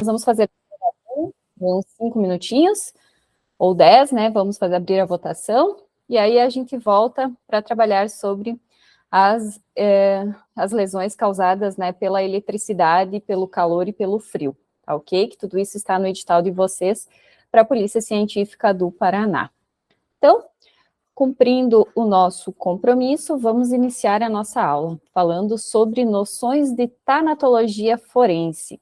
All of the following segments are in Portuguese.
vamos fazer uns 5 minutinhos, ou 10, né? Vamos abrir a votação, e aí a gente volta para trabalhar sobre as lesões causadas, né, pela eletricidade, pelo calor e pelo frio, tá ok? Que tudo isso está no edital de vocês para a Polícia Científica do Paraná. Então, cumprindo o nosso compromisso, vamos iniciar a nossa aula, falando sobre noções de tanatologia forense.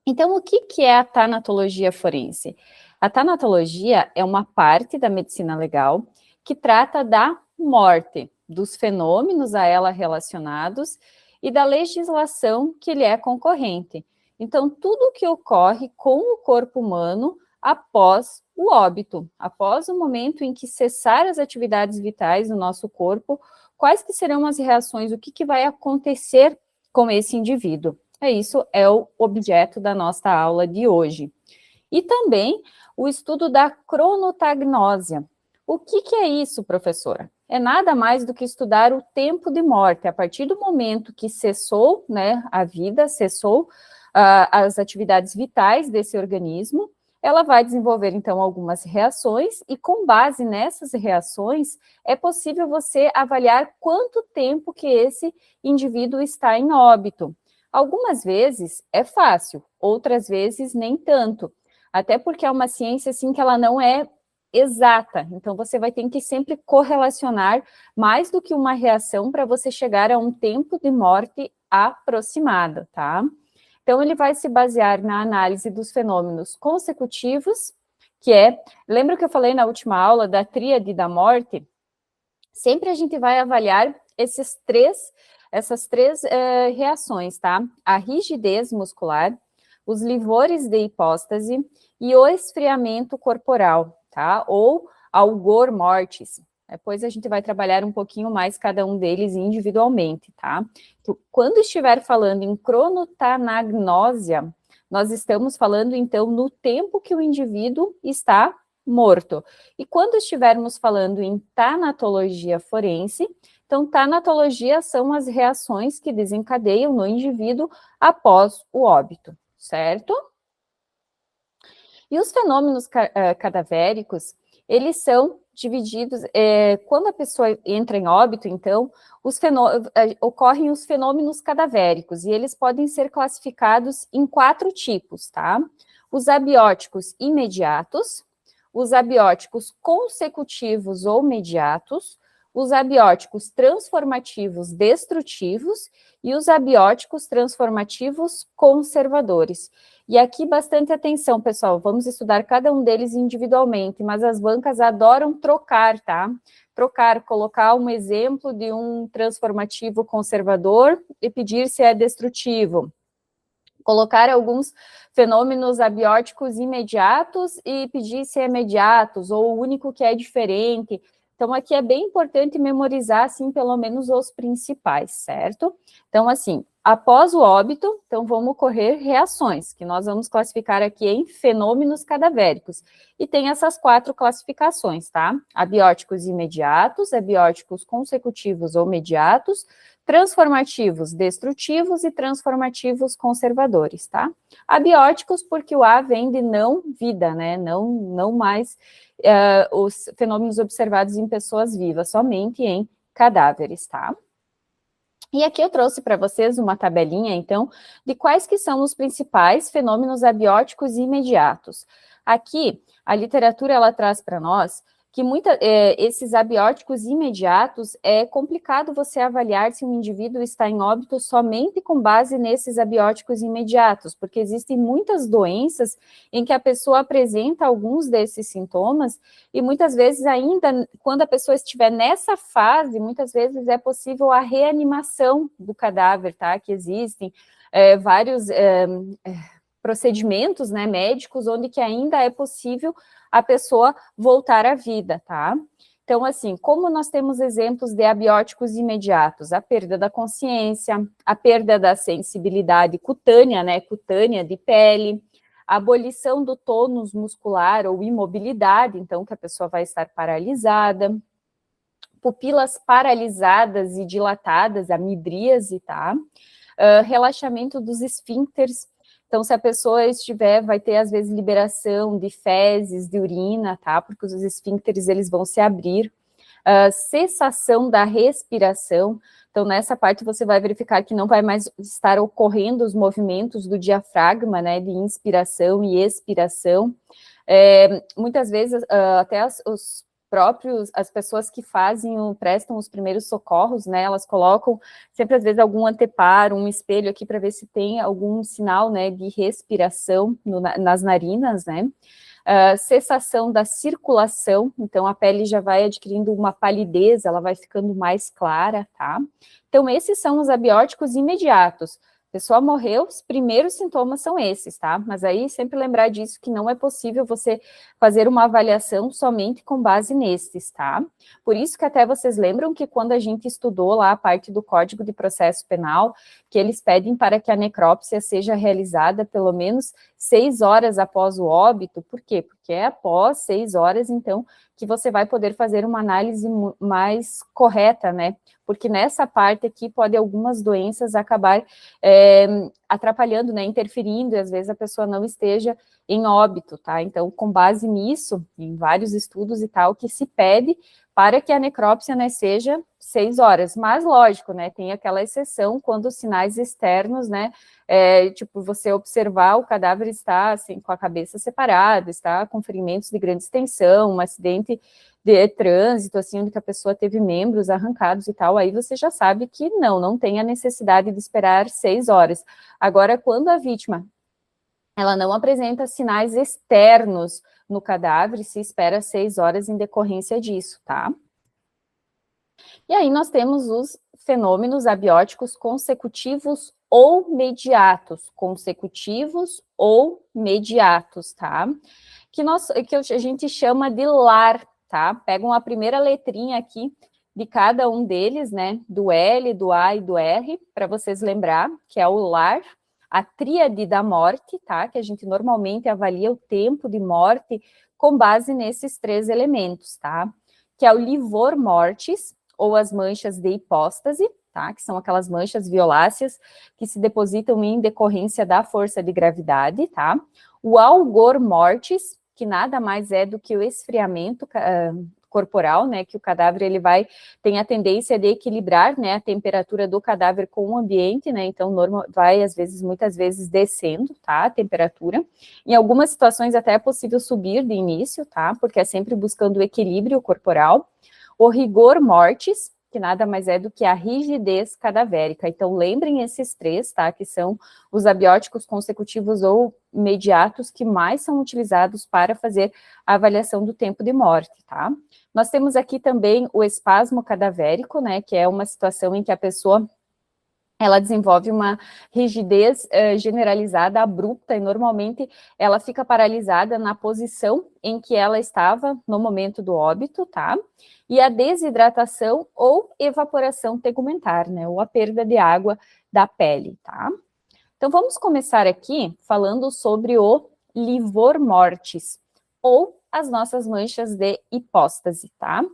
Então, o que é a tanatologia forense? A tanatologia é uma parte da medicina legal que trata da morte, dos fenômenos a ela relacionados e da legislação que lhe é concorrente. Então, tudo o que ocorre com o corpo humano após o óbito, após o momento em que cessar as atividades vitais do nosso corpo, quais que serão as reações, o que vai acontecer com esse indivíduo. Isso é o objeto da nossa aula de hoje. E também o estudo da cronotagnósia. O que é isso, professora? É nada mais do que estudar o tempo de morte, a partir do momento que cessou, né, a vida, cessou as atividades vitais desse organismo, ela vai desenvolver, então, algumas reações, e com base nessas reações, é possível você avaliar quanto tempo que esse indivíduo está em óbito. Algumas vezes é fácil, outras vezes nem tanto, até porque é uma ciência, assim, que ela não é exata, então você vai ter que sempre correlacionar mais do que uma reação para você chegar a um tempo de morte aproximado, tá? Então, ele vai se basear na análise dos fenômenos consecutivos, que lembra que eu falei na última aula da tríade da morte? Sempre a gente vai avaliar essas três reações, tá? A rigidez muscular, os livores de hipóstase e o esfriamento corporal, tá? Ou algor mortis. Depois a gente vai trabalhar um pouquinho mais cada um deles individualmente, tá? Então, quando estiver falando em cronotagnósia, nós estamos falando, então, no tempo que o indivíduo está morto. E quando estivermos falando em tanatologia forense, então, tanatologia são as reações que desencadeiam no indivíduo após o óbito, certo? E os fenômenos cadavéricos, eles são divididos, quando a pessoa entra em óbito, então, ocorrem os fenômenos cadavéricos, e eles podem ser classificados em 4 tipos, tá? Os abióticos imediatos, os abióticos consecutivos ou mediatos, os abióticos transformativos destrutivos e os abióticos transformativos conservadores. E aqui bastante atenção, pessoal, vamos estudar cada um deles individualmente, mas as bancas adoram trocar, tá? Trocar, colocar um exemplo de um transformativo conservador e pedir se é destrutivo. Colocar alguns fenômenos abióticos imediatos e pedir se é imediatos, ou o único que é diferente. Então, aqui é bem importante memorizar, assim, pelo menos os principais, certo? Então, assim, após o óbito, então vão ocorrer reações, que nós vamos classificar aqui em fenômenos cadavéricos. E tem essas 4 classificações, tá? Abióticos imediatos, abióticos consecutivos ou mediatos, transformativos destrutivos e transformativos conservadores, tá? Abióticos, porque o A vem de não vida, né? Não mais os fenômenos observados em pessoas vivas, somente em cadáveres, tá? E aqui eu trouxe para vocês uma tabelinha, então, de quais que são os principais fenômenos abióticos imediatos. Aqui, a literatura, ela traz para nós que esses abióticos imediatos, é complicado você avaliar se um indivíduo está em óbito somente com base nesses abióticos imediatos, porque existem muitas doenças em que a pessoa apresenta alguns desses sintomas, e muitas vezes ainda, quando a pessoa estiver nessa fase, muitas vezes é possível a reanimação do cadáver, tá? Que existem vários procedimentos, né, médicos, onde que ainda é possível a pessoa voltar à vida, tá? Então, assim, como nós temos exemplos de abióticos imediatos, a perda da consciência, a perda da sensibilidade cutânea, né, cutânea de pele, a abolição do tônus muscular ou imobilidade, então que a pessoa vai estar paralisada, pupilas paralisadas e dilatadas, a midríase, tá? Relaxamento dos esfíncteres, Então, se a pessoa estiver, vai ter, às vezes, liberação de fezes, de urina, tá? Porque os esfíncteres, eles vão se abrir. Cessação da respiração. Então, nessa parte, você vai verificar que não vai mais estar ocorrendo os movimentos do diafragma, né? De inspiração e expiração. Muitas vezes, até as pessoas que prestam os primeiros socorros, né, elas colocam sempre, às vezes, algum anteparo, um espelho aqui para ver se tem algum sinal, né, de respiração nas narinas, né. Cessação da circulação, então a pele já vai adquirindo uma palidez, ela vai ficando mais clara, tá? Então, esses são os abióticos imediatos. A pessoa morreu, os primeiros sintomas são esses, tá? Mas aí sempre lembrar disso, que não é possível você fazer uma avaliação somente com base nesses, tá? Por isso que até vocês lembram que quando a gente estudou lá a parte do Código de Processo Penal, que eles pedem para que a necrópsia seja realizada pelo menos 6 horas após o óbito. Por quê? Porque é após 6 horas, então, que você vai poder fazer uma análise mais correta, né? Porque nessa parte aqui pode algumas doenças acabar atrapalhando, né, interferindo, e às vezes a pessoa não esteja em óbito, tá? Então, com base nisso, em vários estudos e tal, que se pede para que a necrópsia, né, seja 6 horas. Mas, lógico, né, tem aquela exceção quando os sinais externos, né, tipo, você observar o cadáver está, assim, com a cabeça separada, está com ferimentos de grande extensão, um acidente de trânsito, assim, onde a pessoa teve membros arrancados e tal, aí você já sabe que não tem a necessidade de esperar 6 horas. Agora, quando a vítima, ela não apresenta sinais externos no cadáver, se espera 6 horas em decorrência disso, tá? E aí nós temos os fenômenos abióticos consecutivos ou mediatos, tá? Que a gente chama de LAR, tá? Pegam a primeira letrinha aqui de cada um deles, né? Do L, do A e do R, para vocês lembrar, que é o LAR, a tríade da morte, tá? Que a gente normalmente avalia o tempo de morte com base nesses 3 elementos, tá? Que é o livor mortis, ou as manchas de hipóstase, tá? Que são aquelas manchas violáceas que se depositam em decorrência da força de gravidade, tá? O algor mortis, que nada mais é do que o esfriamento corporal, né, que o cadáver tem a tendência de equilibrar, né, a temperatura do cadáver com o ambiente, né, então vai muitas vezes descendo, tá, a temperatura. Em algumas situações até é possível subir de início, tá, porque é sempre buscando o equilíbrio corporal. O rigor mortis, que nada mais é do que a rigidez cadavérica. Então, lembrem esses 3, tá, que são os abióticos consecutivos ou imediatos que mais são utilizados para fazer a avaliação do tempo de morte, tá? Nós temos aqui também o espasmo cadavérico, né, que é uma situação em que a pessoa ela desenvolve uma rigidez generalizada, abrupta, e normalmente ela fica paralisada na posição em que ela estava no momento do óbito, tá? E a desidratação ou evaporação tegumentar, né? Ou a perda de água da pele, tá? Então, vamos começar aqui falando sobre o livor mortis, ou as nossas manchas de hipóstase, tá?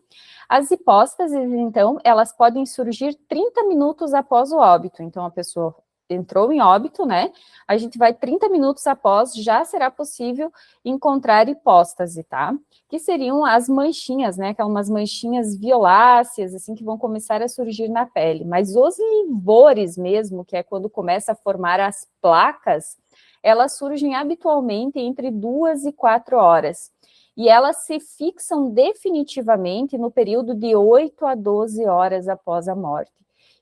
As hipóstases, então, elas podem surgir 30 minutos após o óbito. Então, a pessoa entrou em óbito, né? A gente vai 30 minutos após, já será possível encontrar hipóstase, tá? Que seriam as manchinhas, né? Aquelas manchinhas violáceas, assim, que vão começar a surgir na pele. Mas os livores mesmo, que é quando começa a formar as placas, elas surgem habitualmente entre 2 e 4 horas. E elas se fixam definitivamente no período de 8 a 12 horas após a morte.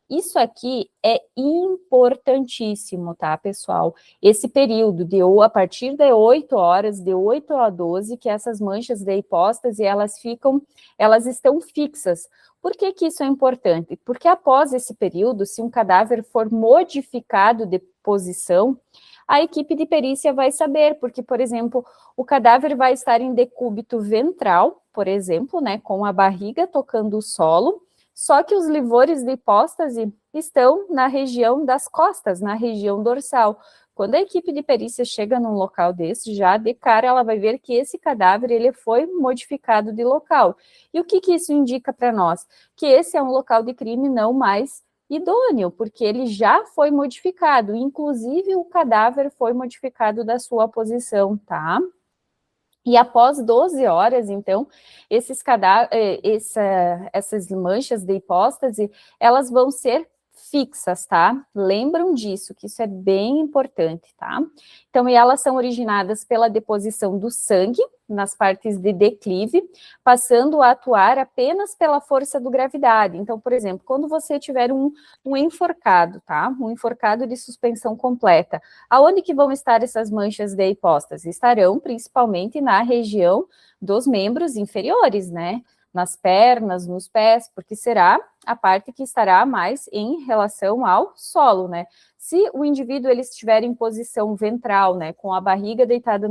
Isso aqui é importantíssimo, tá, pessoal? Esse período a partir de 8 horas, de 8 a 12, que essas manchas de hipóstase, elas estão fixas. Por que que isso é importante? Porque após esse período, se um cadáver for modificado de posição, a equipe de perícia vai saber, porque, por exemplo, o cadáver vai estar em decúbito ventral, por exemplo, né, com a barriga tocando o solo, só que os livores de hipóstase estão na região das costas, na região dorsal. Quando a equipe de perícia chega num local desse, já de cara ela vai ver que esse cadáver ele foi modificado de local. E o que que isso indica para nós? Que esse é um local de crime não mais idôneo, porque ele já foi modificado, inclusive o cadáver foi modificado da sua posição, tá? E após 12 horas, então, essas manchas de hipóstase, elas vão ser fixas, tá? Lembram disso, que isso é bem importante, tá? Então, e elas são originadas pela deposição do sangue nas partes de declive, passando a atuar apenas pela força do gravidade. Então, por exemplo, quando você tiver um enforcado, tá? Um enforcado de suspensão completa, aonde que vão estar essas manchas de hipóstase? Estarão principalmente na região dos membros inferiores, né? Nas pernas, nos pés, porque será a parte que estará mais em relação ao solo, né? Se o indivíduo ele estiver em posição ventral, né, com a barriga deitada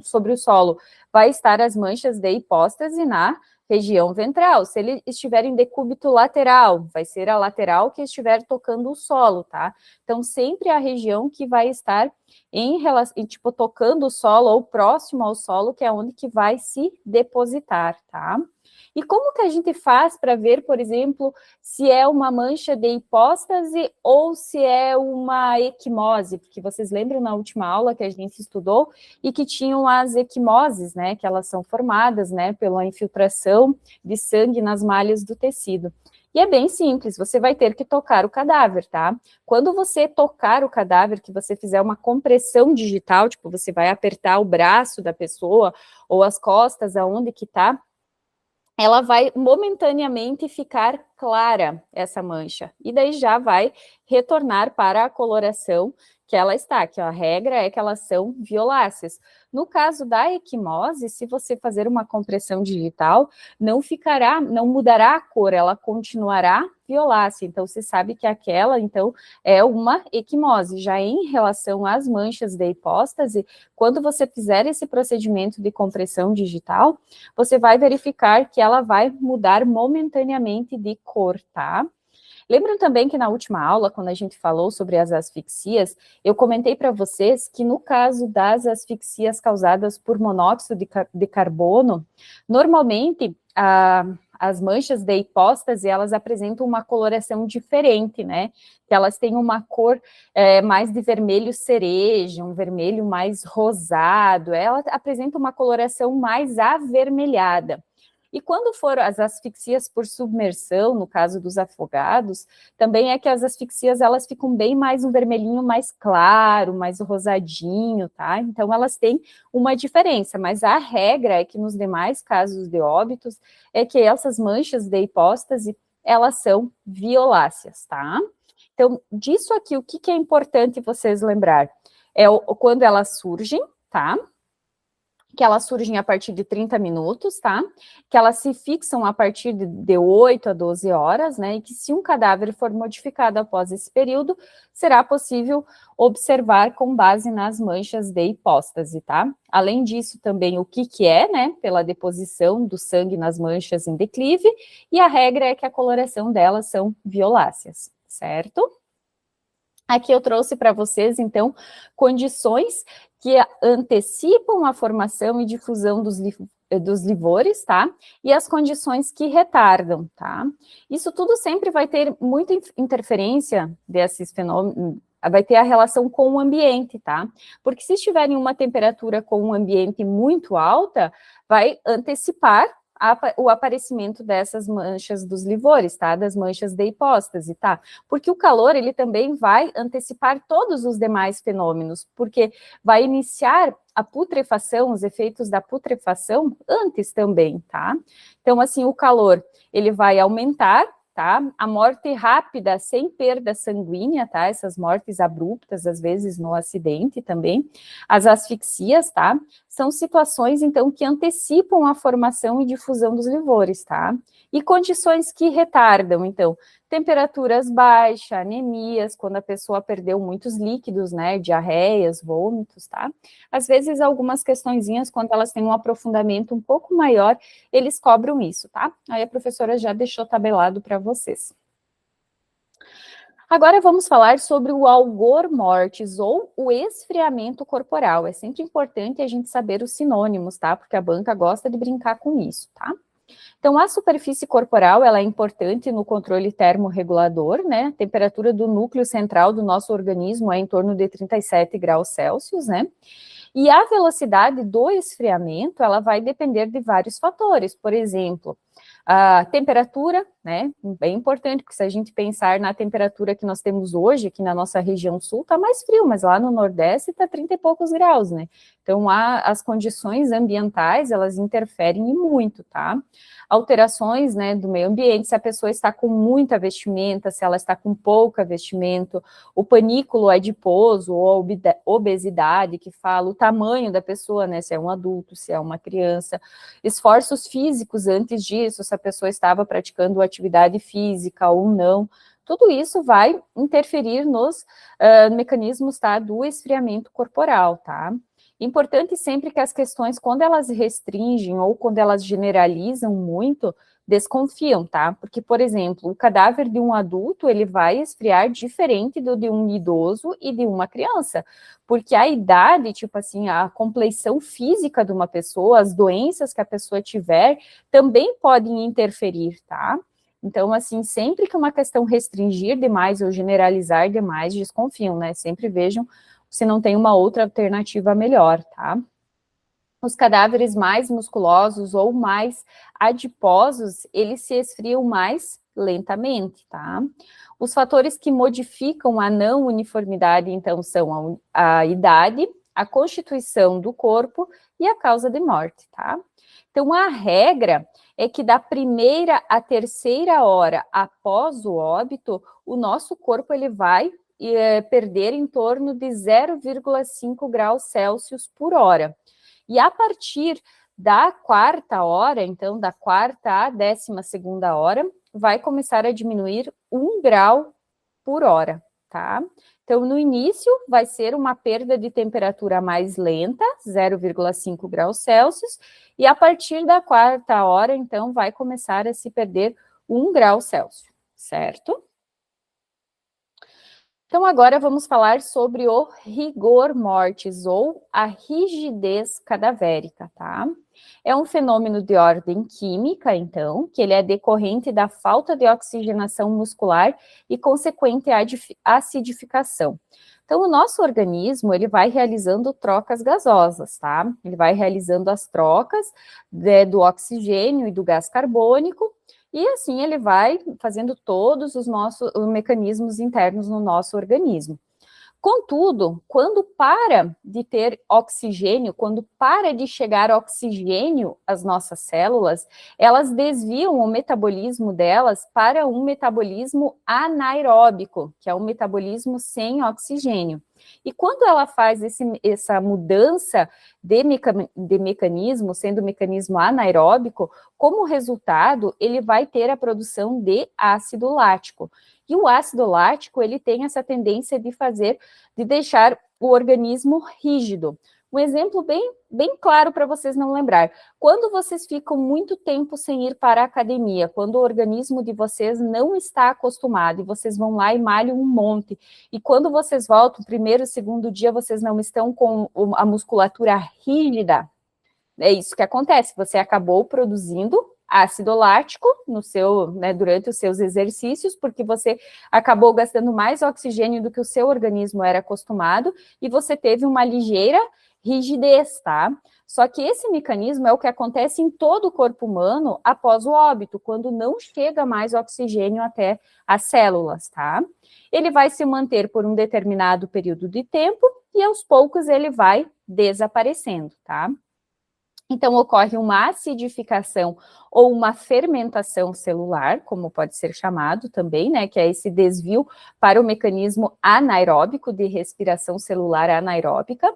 sobre o solo, vai estar as manchas de hipóstase na região ventral. Se ele estiver em decúbito lateral, vai ser a lateral que estiver tocando o solo, tá? Então, sempre a região que vai estar em relação, tipo, tocando o solo ou próximo ao solo, que é onde que vai se depositar, tá? E como que a gente faz para ver, por exemplo, se é uma mancha de hipóstase ou se é uma equimose? Porque vocês lembram na última aula que a gente estudou e que tinham as equimoses, né? Que elas são formadas, né? Pela infiltração de sangue nas malhas do tecido. E é bem simples, você vai ter que tocar o cadáver, tá? Quando você tocar o cadáver, que você fizer uma compressão digital, tipo, você vai apertar o braço da pessoa ou as costas, aonde que tá, ela vai momentaneamente ficar clara, essa mancha, e daí já vai retornar para a coloração que ela está, que a regra é que elas são violáceas. No caso da equimose, se você fazer uma compressão digital, não mudará a cor, ela continuará violácea, então você sabe que aquela, então, é uma equimose. Já em relação às manchas de hipóstase, quando você fizer esse procedimento de compressão digital, você vai verificar que ela vai mudar momentaneamente de cor, tá? Lembram também que na última aula, quando a gente falou sobre as asfixias, eu comentei para vocês que no caso das asfixias causadas por monóxido de carbono, normalmente as manchas de hipóstase, elas apresentam uma coloração diferente, né? Que elas têm uma cor mais de vermelho cereja, um vermelho mais rosado, ela apresenta uma coloração mais avermelhada. E quando for as asfixias por submersão, no caso dos afogados, também é que as asfixias, elas ficam bem mais um vermelhinho mais claro, mais rosadinho, tá? Então, elas têm uma diferença, mas a regra é que nos demais casos de óbitos, é que essas manchas de hipóstase, elas são violáceas, tá? Então, disso aqui, o que é importante vocês lembrar? É quando elas surgem, tá? Que elas surgem a partir de 30 minutos, tá? Que elas se fixam a partir de 8 a 12 horas, né? E que se um cadáver for modificado após esse período, será possível observar com base nas manchas de hipóstase, tá? Além disso, também o que é, né? Pela deposição do sangue nas manchas em declive, e a regra é que a coloração delas são violáceas, certo? Aqui eu trouxe para vocês, então, condições que antecipam a formação e difusão dos livores, tá? E as condições que retardam, tá? Isso tudo sempre vai ter muita interferência desses fenômenos, vai ter a relação com o ambiente, tá? Porque se estiverem uma temperatura com um ambiente muito alta, vai antecipar o aparecimento dessas manchas dos livores, tá? Das manchas de hipóstase, tá? Porque o calor, ele também vai antecipar todos os demais fenômenos, porque vai iniciar a putrefação, os efeitos da putrefação antes também, tá? Então, assim, o calor, ele vai aumentar, tá? A morte rápida, sem perda sanguínea, tá? Essas mortes abruptas, às vezes no acidente também. As asfixias, tá? São situações, então, que antecipam a formação e difusão dos livores, tá? E condições que retardam, então, temperaturas baixas, anemias, quando a pessoa perdeu muitos líquidos, né? Diarreias, vômitos, tá? Às vezes, algumas questõezinhas, quando elas têm um aprofundamento um pouco maior, eles cobram isso, tá? Aí a professora já deixou tabelado para vocês. Agora vamos falar sobre o algor mortis, ou o esfriamento corporal. É sempre importante a gente saber os sinônimos, tá? Porque a banca gosta de brincar com isso, tá? Então, a superfície corporal, ela é importante no controle termorregulador, né? A temperatura do núcleo central do nosso organismo é em torno de 37 graus Celsius, né? E a velocidade do esfriamento, ela vai depender de vários fatores, por exemplo, a temperatura, né, bem importante, porque se a gente pensar na temperatura que nós temos hoje, aqui na nossa região sul, está mais frio, mas lá no Nordeste está 30 e poucos graus, né? Então, as condições ambientais, elas interferem muito, tá? Alterações, né, do meio ambiente, se a pessoa está com muita vestimenta, se ela está com pouca vestimento, o panículo adiposo ou a obesidade, que fala o tamanho da pessoa, né, se é um adulto, se é uma criança, esforços físicos antes disso, se a pessoa estava praticando atividade física ou não, tudo isso vai interferir nos mecanismos, tá, do esfriamento corporal, tá? Importante sempre que as questões, quando elas restringem ou quando elas generalizam muito, desconfiam, tá? Porque, por exemplo, o cadáver de um adulto, ele vai esfriar diferente do de um idoso e de uma criança, porque a idade, tipo assim, a compleição física de uma pessoa, as doenças que a pessoa tiver, também podem interferir, tá? Então, assim, sempre que uma questão restringir demais ou generalizar demais, desconfiam, né? Sempre vejam se não tem uma outra alternativa melhor, tá? Os cadáveres mais musculosos ou mais adiposos, eles se esfriam mais lentamente, tá? Os fatores que modificam a não uniformidade, então, são a idade, a constituição do corpo e a causa de morte, tá? Então, a regra é que da primeira à terceira hora após o óbito, o nosso corpo ele vai perder em torno de 0,5 graus Celsius por hora. E a partir da quarta hora, então da quarta à 12ª hora, vai começar a diminuir 1 grau por hora, tá? Então, no início, vai ser uma perda de temperatura mais lenta, 0,5 graus Celsius, e a partir da quarta hora, então, vai começar a se perder 1 grau Celsius, certo? Então, agora vamos falar sobre o rigor mortis, ou a rigidez cadavérica, tá? É um fenômeno de ordem química, então, que ele é decorrente da falta de oxigenação muscular e consequente acidificação. Então, o nosso organismo, ele vai realizando trocas gasosas, tá? Ele vai realizando as trocas do oxigênio e do gás carbônico, e assim ele vai fazendo todos os mecanismos internos no nosso organismo. Contudo, quando para de ter oxigênio, quando para de chegar oxigênio às nossas células, elas desviam o metabolismo delas para um metabolismo anaeróbico, que é um metabolismo sem oxigênio. E quando ela faz essa mudança de mecanismo, sendo o mecanismo anaeróbico, como resultado, ele vai ter a produção de ácido lático. E o ácido lático, ele tem essa tendência de deixar o organismo rígido. Um exemplo bem claro para vocês não lembrar. Quando vocês ficam muito tempo sem ir para a academia, quando o organismo de vocês não está acostumado, e vocês vão lá e malham um monte, e quando vocês voltam, primeiro, segundo dia, vocês não estão com a musculatura rígida, é isso que acontece, você acabou produzindo ácido lático no seu, né, durante os seus exercícios, porque você acabou gastando mais oxigênio do que o seu organismo era acostumado, e você teve uma ligeira rigidez, tá? Só que esse mecanismo é o que acontece em todo o corpo humano após o óbito, quando não chega mais oxigênio até as células, tá? Ele vai se manter por um determinado período de tempo, e aos poucos ele vai desaparecendo, tá? Então, ocorre uma acidificação ou uma fermentação celular, como pode ser chamado também, né, que é esse desvio para o mecanismo anaeróbico de respiração celular anaeróbica.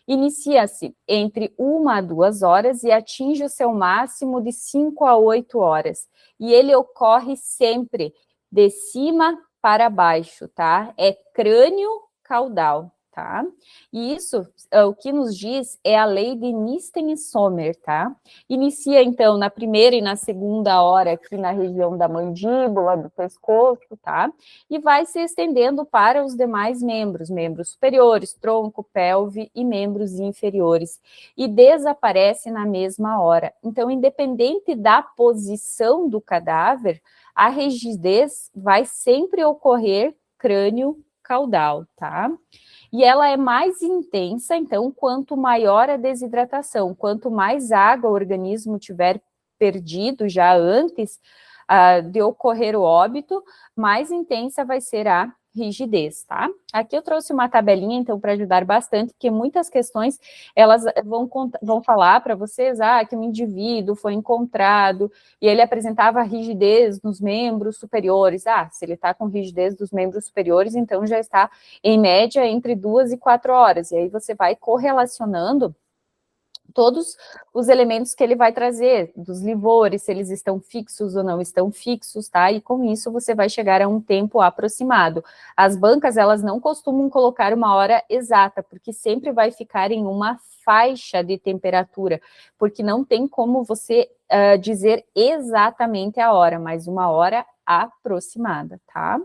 Inicia-se entre 1 a 2 horas e atinge o seu máximo de 5 a 8 horas. E ele ocorre sempre de cima para baixo, tá? É crânio caudal. tá? E isso, o que nos diz é a lei de Nisten e Sommer, tá? Inicia, então, na primeira e na segunda hora aqui na região da mandíbula, do pescoço, tá? E vai se estendendo para os demais membros, membros superiores, tronco, pelve e membros inferiores. E desaparece na mesma hora. Então, independente da posição do cadáver, a rigidez vai sempre ocorrer crânio-caudal, tá? E ela é mais intensa, então, quanto maior a desidratação, quanto mais água o organismo tiver perdido já antes de ocorrer o óbito, mais intensa vai ser a rigidez, tá? Aqui eu trouxe uma tabelinha, então, para ajudar bastante, porque muitas questões, elas vão falar para vocês, que um indivíduo foi encontrado e ele apresentava rigidez nos membros superiores. Se ele está com rigidez dos membros superiores, então já está, em média, entre 2 e 4 horas. E aí você vai correlacionando todos os elementos que ele vai trazer, dos livores, se eles estão fixos ou não estão fixos, tá? E com isso você vai chegar a um tempo aproximado. As bancas, elas não costumam colocar uma hora exata, porque sempre vai ficar em uma faixa de temperatura, porque não tem como você dizer exatamente a hora, mas uma hora aproximada, tá?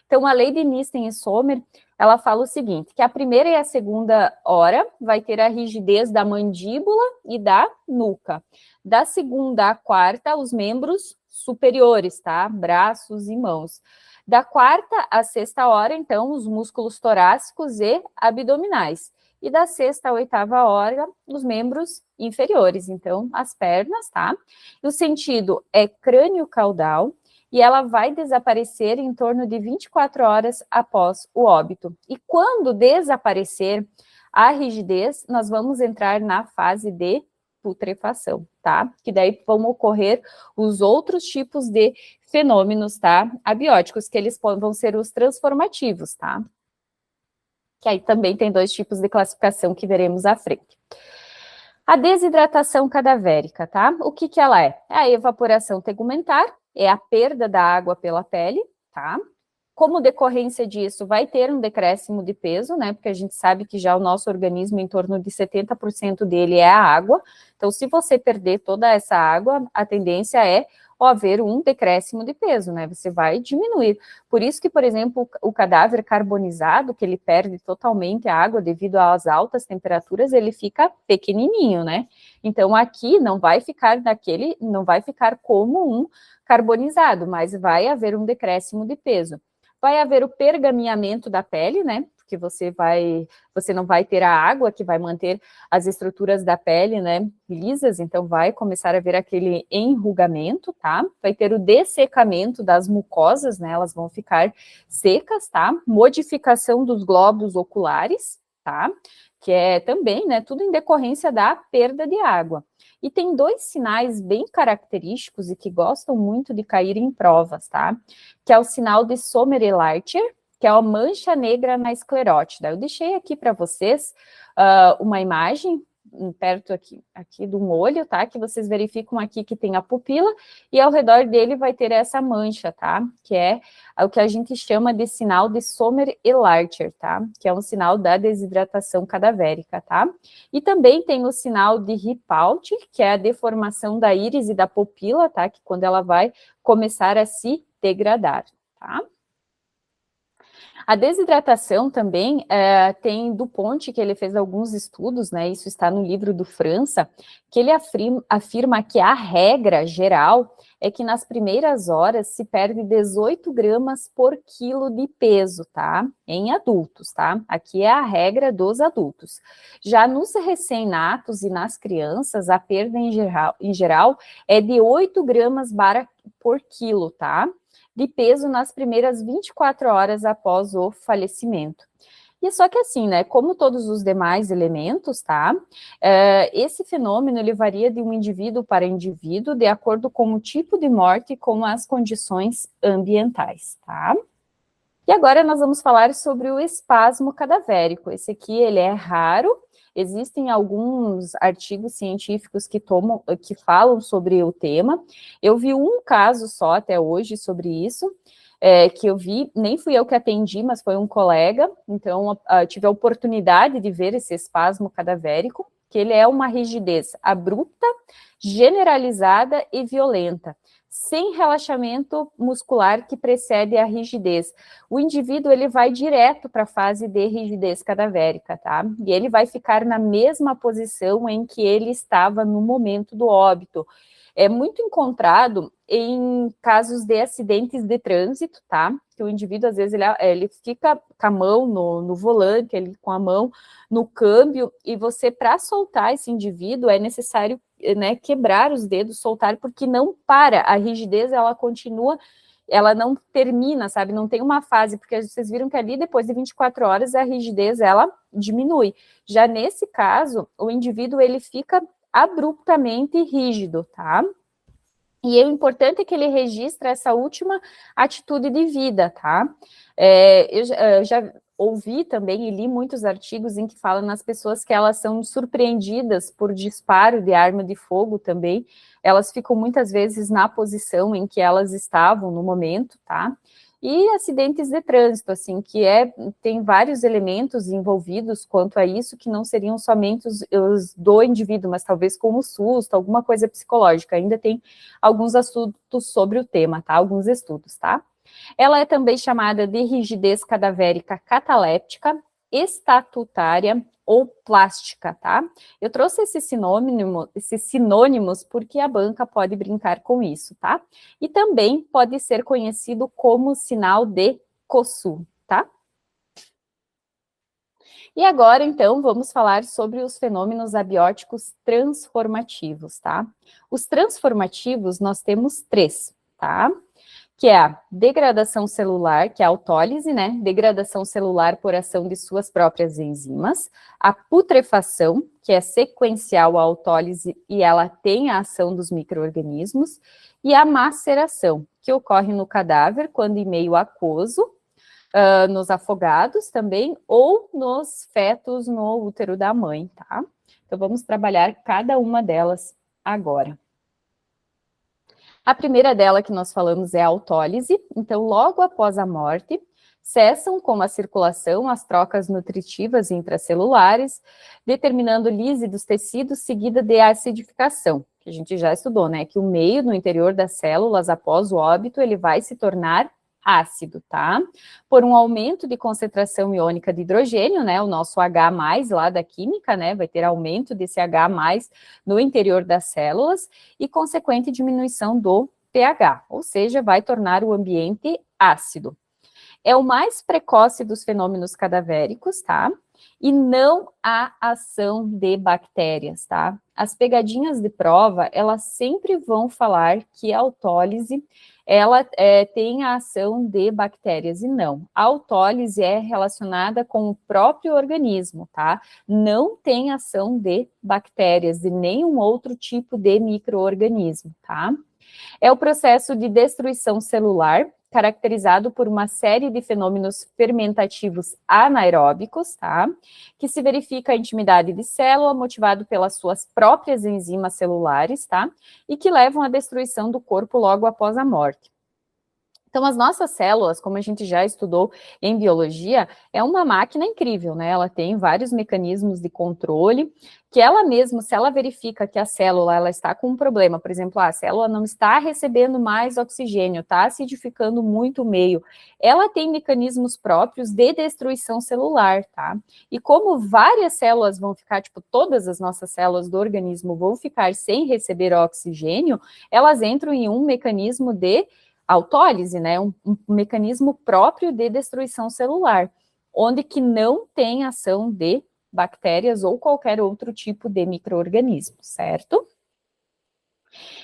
Então, a lei de Nisten e Sommer, ela fala o seguinte, que a primeira e a segunda hora vai ter a rigidez da mandíbula e da nuca. Da segunda à quarta, os membros superiores, tá? Braços e mãos. Da quarta à sexta hora, então, os músculos torácicos e abdominais. E da sexta à oitava hora, os membros inferiores, então, as pernas, tá? E o sentido é crânio-caudal, e ela vai desaparecer em torno de 24 horas após o óbito. E quando desaparecer a rigidez, nós vamos entrar na fase de putrefação, tá? Que daí vão ocorrer os outros tipos de fenômenos, tá? Abióticos, que eles vão ser os transformativos, tá? Que aí também tem 2 tipos de classificação que veremos à frente. A desidratação cadavérica, tá? O que ela é? É a evaporação tegumentar, é a perda da água pela pele, tá? Como decorrência disso, vai ter um decréscimo de peso, né? Porque a gente sabe que já o nosso organismo, em torno de 70% dele é a água. Então, se você perder toda essa água, a tendência é haver um decréscimo de peso, né? Você vai diminuir. Por isso que, por exemplo, o cadáver carbonizado, que ele perde totalmente a água devido às altas temperaturas, ele fica pequenininho, né? Então, aqui não vai ficar como um carbonizado, mas vai haver um decréscimo de peso. Vai haver o pergaminhamento da pele, né? Porque você não vai ter a água que vai manter as estruturas da pele, né, lisas, então vai começar a haver aquele enrugamento, tá? Vai ter o dessecamento das mucosas, né? Elas vão ficar secas, tá? Modificação dos glóbulos oculares, tá? Que é também, né, tudo em decorrência da perda de água. E tem 2 sinais bem característicos e que gostam muito de cair em provas, tá? Que é o sinal de Sommer e Larcher, que é a mancha negra na esclerótida. Eu deixei aqui para vocês uma imagem perto aqui de um olho, tá? Que vocês verificam aqui que tem a pupila e ao redor dele vai ter essa mancha, tá? Que é o que a gente chama de sinal de Sommer e Larcher, tá? Que é um sinal da desidratação cadavérica, tá? E também tem o sinal de Ripault, que é a deformação da íris e da pupila, tá? Que quando ela vai começar a se degradar, tá? A desidratação também tem Dupont, que ele fez alguns estudos, né, isso está no livro do França, que ele afirma que a regra geral é que nas primeiras horas se perde 18 gramas por quilo de peso, tá? Em adultos, tá? Aqui é a regra dos adultos. Já nos recém-natos e nas crianças, a perda em geral é de 8 gramas por quilo, tá? De peso nas primeiras 24 horas após o falecimento. E só que assim, né, como todos os demais elementos, tá, esse fenômeno, ele varia de um indivíduo para indivíduo, de acordo com o tipo de morte e com as condições ambientais, tá? E agora nós vamos falar sobre o espasmo cadavérico. Esse aqui, ele é raro, Existem alguns artigos científicos que falam sobre o tema. Eu vi um caso só até hoje sobre isso, que eu vi, nem fui eu que atendi, mas foi um colega, então tive a oportunidade de ver esse espasmo cadavérico, que ele é uma rigidez abrupta, generalizada e violenta, sem relaxamento muscular que precede a rigidez. O indivíduo, ele vai direto para a fase de rigidez cadavérica, tá? E ele vai ficar na mesma posição em que ele estava no momento do óbito. É muito encontrado em casos de acidentes de trânsito, tá? Que o indivíduo, às vezes, ele fica com a mão no volante, ele com a mão no câmbio, e você, para soltar esse indivíduo, é necessário, né, quebrar os dedos, soltar, porque não para, a rigidez, ela continua, ela não termina, sabe? Não tem uma fase, porque vocês viram que ali, depois de 24 horas, a rigidez, ela diminui. Já nesse caso, o indivíduo, ele fica abruptamente rígido, tá? E o importante é que ele registre essa última atitude de vida, tá? Eu já ouvi também e li muitos artigos em que falam nas pessoas que elas são surpreendidas por disparo de arma de fogo também, elas ficam muitas vezes na posição em que elas estavam no momento, tá? E acidentes de trânsito, assim, tem vários elementos envolvidos quanto a isso, que não seriam somente os do indivíduo, mas talvez como susto, alguma coisa psicológica. Ainda tem alguns assuntos sobre o tema, tá? Alguns estudos, tá? Ela é também chamada de rigidez cadavérica cataléptica, estatutária ou plástica, tá? Eu trouxe esses sinônimos porque a banca pode brincar com isso, tá? E também pode ser conhecido como sinal de Kosu, tá? E agora, então, vamos falar sobre os fenômenos abióticos transformativos, tá? Os transformativos, nós temos 3, tá? Que é a degradação celular, que é a autólise, né? Degradação celular por ação de suas próprias enzimas. A putrefação, que é sequencial à autólise e ela tem a ação dos micro-organismos. E a maceração, que ocorre no cadáver quando em meio aquoso, nos afogados também, ou nos fetos no útero da mãe, tá? Então, vamos trabalhar cada uma delas agora. A primeira dela que nós falamos é a autólise, então logo após a morte, cessam com a circulação as trocas nutritivas intracelulares, determinando lise dos tecidos seguida de acidificação, que a gente já estudou, né, que o meio no interior das células após o óbito, ele vai se tornar ácido, tá? Por um aumento de concentração iônica de hidrogênio, né, o nosso H+, lá da química, né, vai ter aumento desse H+, no interior das células e consequente diminuição do pH, ou seja, vai tornar o ambiente ácido. É o mais precoce dos fenômenos cadavéricos, tá? E não há ação de bactérias, tá? As pegadinhas de prova, elas sempre vão falar que a autólise, ela tem a ação de bactérias, e não. A autólise é relacionada com o próprio organismo, tá? Não tem ação de bactérias, de nenhum outro tipo de micro-organismo, tá? É o processo de destruição celular, caracterizado por uma série de fenômenos fermentativos anaeróbicos, tá? Que se verifica a intimidade de célula, motivado pelas suas próprias enzimas celulares, tá? E que levam à destruição do corpo logo após a morte. Então, as nossas células, como a gente já estudou em biologia, é uma máquina incrível, né? Ela tem vários mecanismos de controle, que ela mesma, se ela verifica que a célula ela está com um problema, por exemplo, a célula não está recebendo mais oxigênio, está acidificando muito o meio, ela tem mecanismos próprios de destruição celular, tá? E como várias células vão ficar, tipo, todas as nossas células do organismo vão ficar sem receber oxigênio, elas entram em um mecanismo de autólise, né, um mecanismo próprio de destruição celular, onde que não tem ação de bactérias ou qualquer outro tipo de micro-organismo, certo?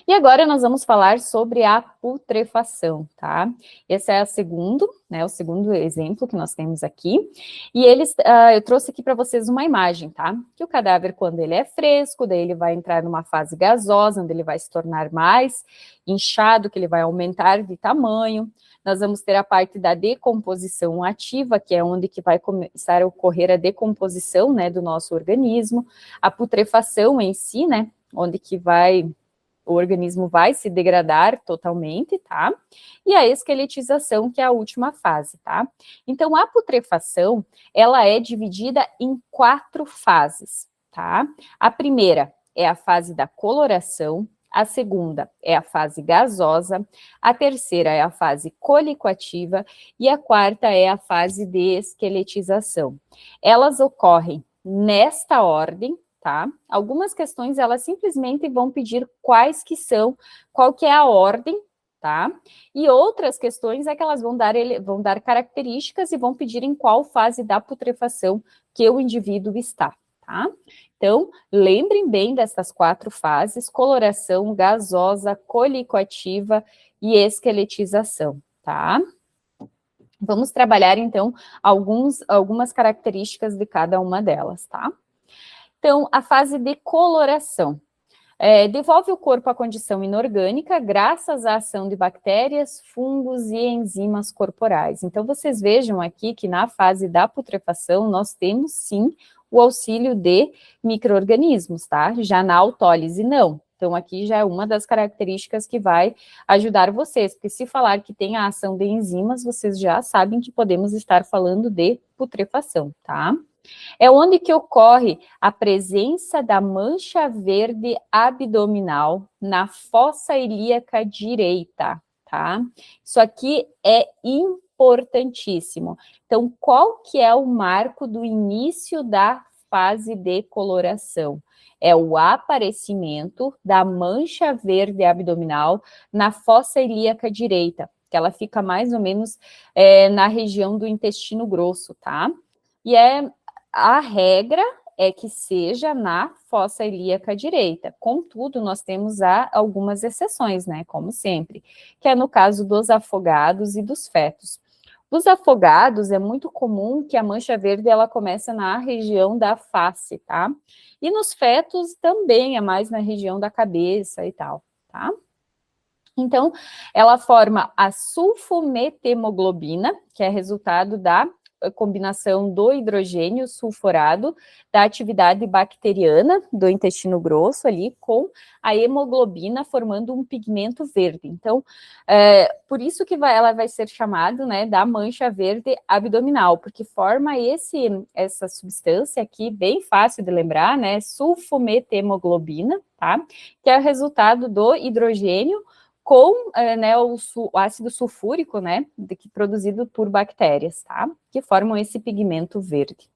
E agora nós vamos falar sobre a putrefação, tá? Esse é o segundo exemplo que nós temos aqui. E eu trouxe aqui para vocês uma imagem, tá? Que o cadáver, quando ele é fresco, daí ele vai entrar numa fase gasosa, onde ele vai se tornar mais inchado, que ele vai aumentar de tamanho. Nós vamos ter a parte da decomposição ativa, que é onde que vai começar a ocorrer a decomposição, né, do nosso organismo. A putrefação em si, né, onde que o organismo vai se degradar totalmente, tá? E a esqueletização, que é a última fase, tá? Então, a putrefação, ela é dividida em 4 fases, tá? A primeira é a fase da coloração, a segunda é a fase gasosa, a terceira é a fase colicoativa e a quarta é a fase de esqueletização. Elas ocorrem nesta ordem, tá? Algumas questões, elas simplesmente vão pedir qual que é a ordem, tá? E outras questões é que elas vão dar características e vão pedir em qual fase da putrefação que o indivíduo está, tá? Então, lembrem bem dessas 4 fases: coloração, gasosa, colicoativa e esqueletização, tá? Vamos trabalhar, então, algumas características de cada uma delas, tá? Então, a fase de coloração. Devolve o corpo à condição inorgânica graças à ação de bactérias, fungos e enzimas corporais. Então, vocês vejam aqui que na fase da putrefação, nós temos, sim, o auxílio de micro-organismos, tá? Já na autólise, não. Então, aqui já é uma das características que vai ajudar vocês, porque se falar que tem a ação de enzimas, vocês já sabem que podemos estar falando de putrefação, tá? É onde que ocorre a presença da mancha verde abdominal na fossa ilíaca direita, tá? Isso aqui é importantíssimo. Então, qual que é o marco do início da fase de coloração? É o aparecimento da mancha verde abdominal na fossa ilíaca direita, que ela fica mais ou menos na região do intestino grosso, tá? E a regra é que seja na fossa ilíaca direita. Contudo, nós temos algumas exceções, né? Como sempre, que é no caso dos afogados e dos fetos. Dos afogados, é muito comum que a mancha verde ela começa na região da face, tá? E nos fetos também é mais na região da cabeça e tal, tá? Então, ela forma a sulfometemoglobina, que é resultado da combinação do hidrogênio sulfurado da atividade bacteriana do intestino grosso ali com a hemoglobina formando um pigmento verde. Então, por isso que ela vai ser chamada, né, da mancha verde abdominal, porque forma essa substância aqui, bem fácil de lembrar, né, sulfometemoglobina, tá? Que é o resultado do hidrogênio com né, o ácido sulfúrico, né, produzido por bactérias, tá? Que formam esse pigmento verde.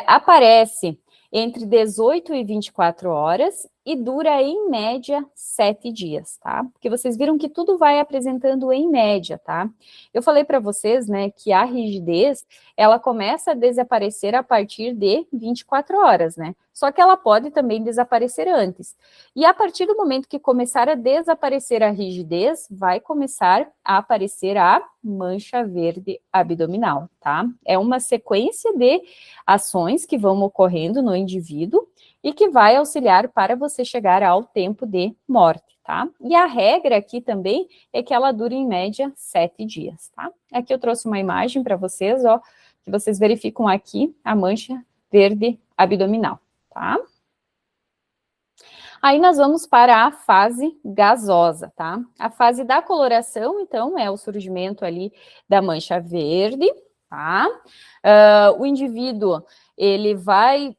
Aparece entre 18 e 24 horas e dura, em média, 7 dias, tá? Porque vocês viram que tudo vai apresentando em média, tá? Eu falei para vocês, né, que a rigidez, ela começa a desaparecer a partir de 24 horas, né? Só que ela pode também desaparecer antes. E a partir do momento que começar a desaparecer a rigidez, vai começar a aparecer a mancha verde abdominal, tá? É uma sequência de ações que vão ocorrendo no indivíduo e que vai auxiliar para você chegar ao tempo de morte, tá? E a regra aqui também é que ela dura em média 7 dias, tá? Aqui eu trouxe uma imagem para vocês, ó, que vocês verificam aqui a mancha verde abdominal, tá? Aí nós vamos para a fase gasosa, tá? A fase da coloração, então, é o surgimento ali da mancha verde, tá? O indivíduo, ele vai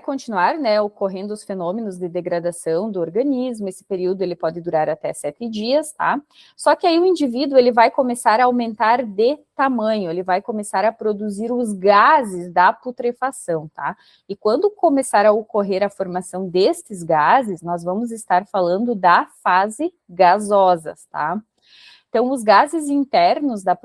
continuar, né, ocorrendo os fenômenos de degradação do organismo. Esse período ele pode durar até 7 dias, tá? Só que aí o indivíduo ele vai começar a aumentar de tamanho, ele vai começar a produzir os gases da putrefação, tá? E quando começar a ocorrer a formação destes gases, nós vamos estar falando da fase gasosa, tá? Então, os gases internos da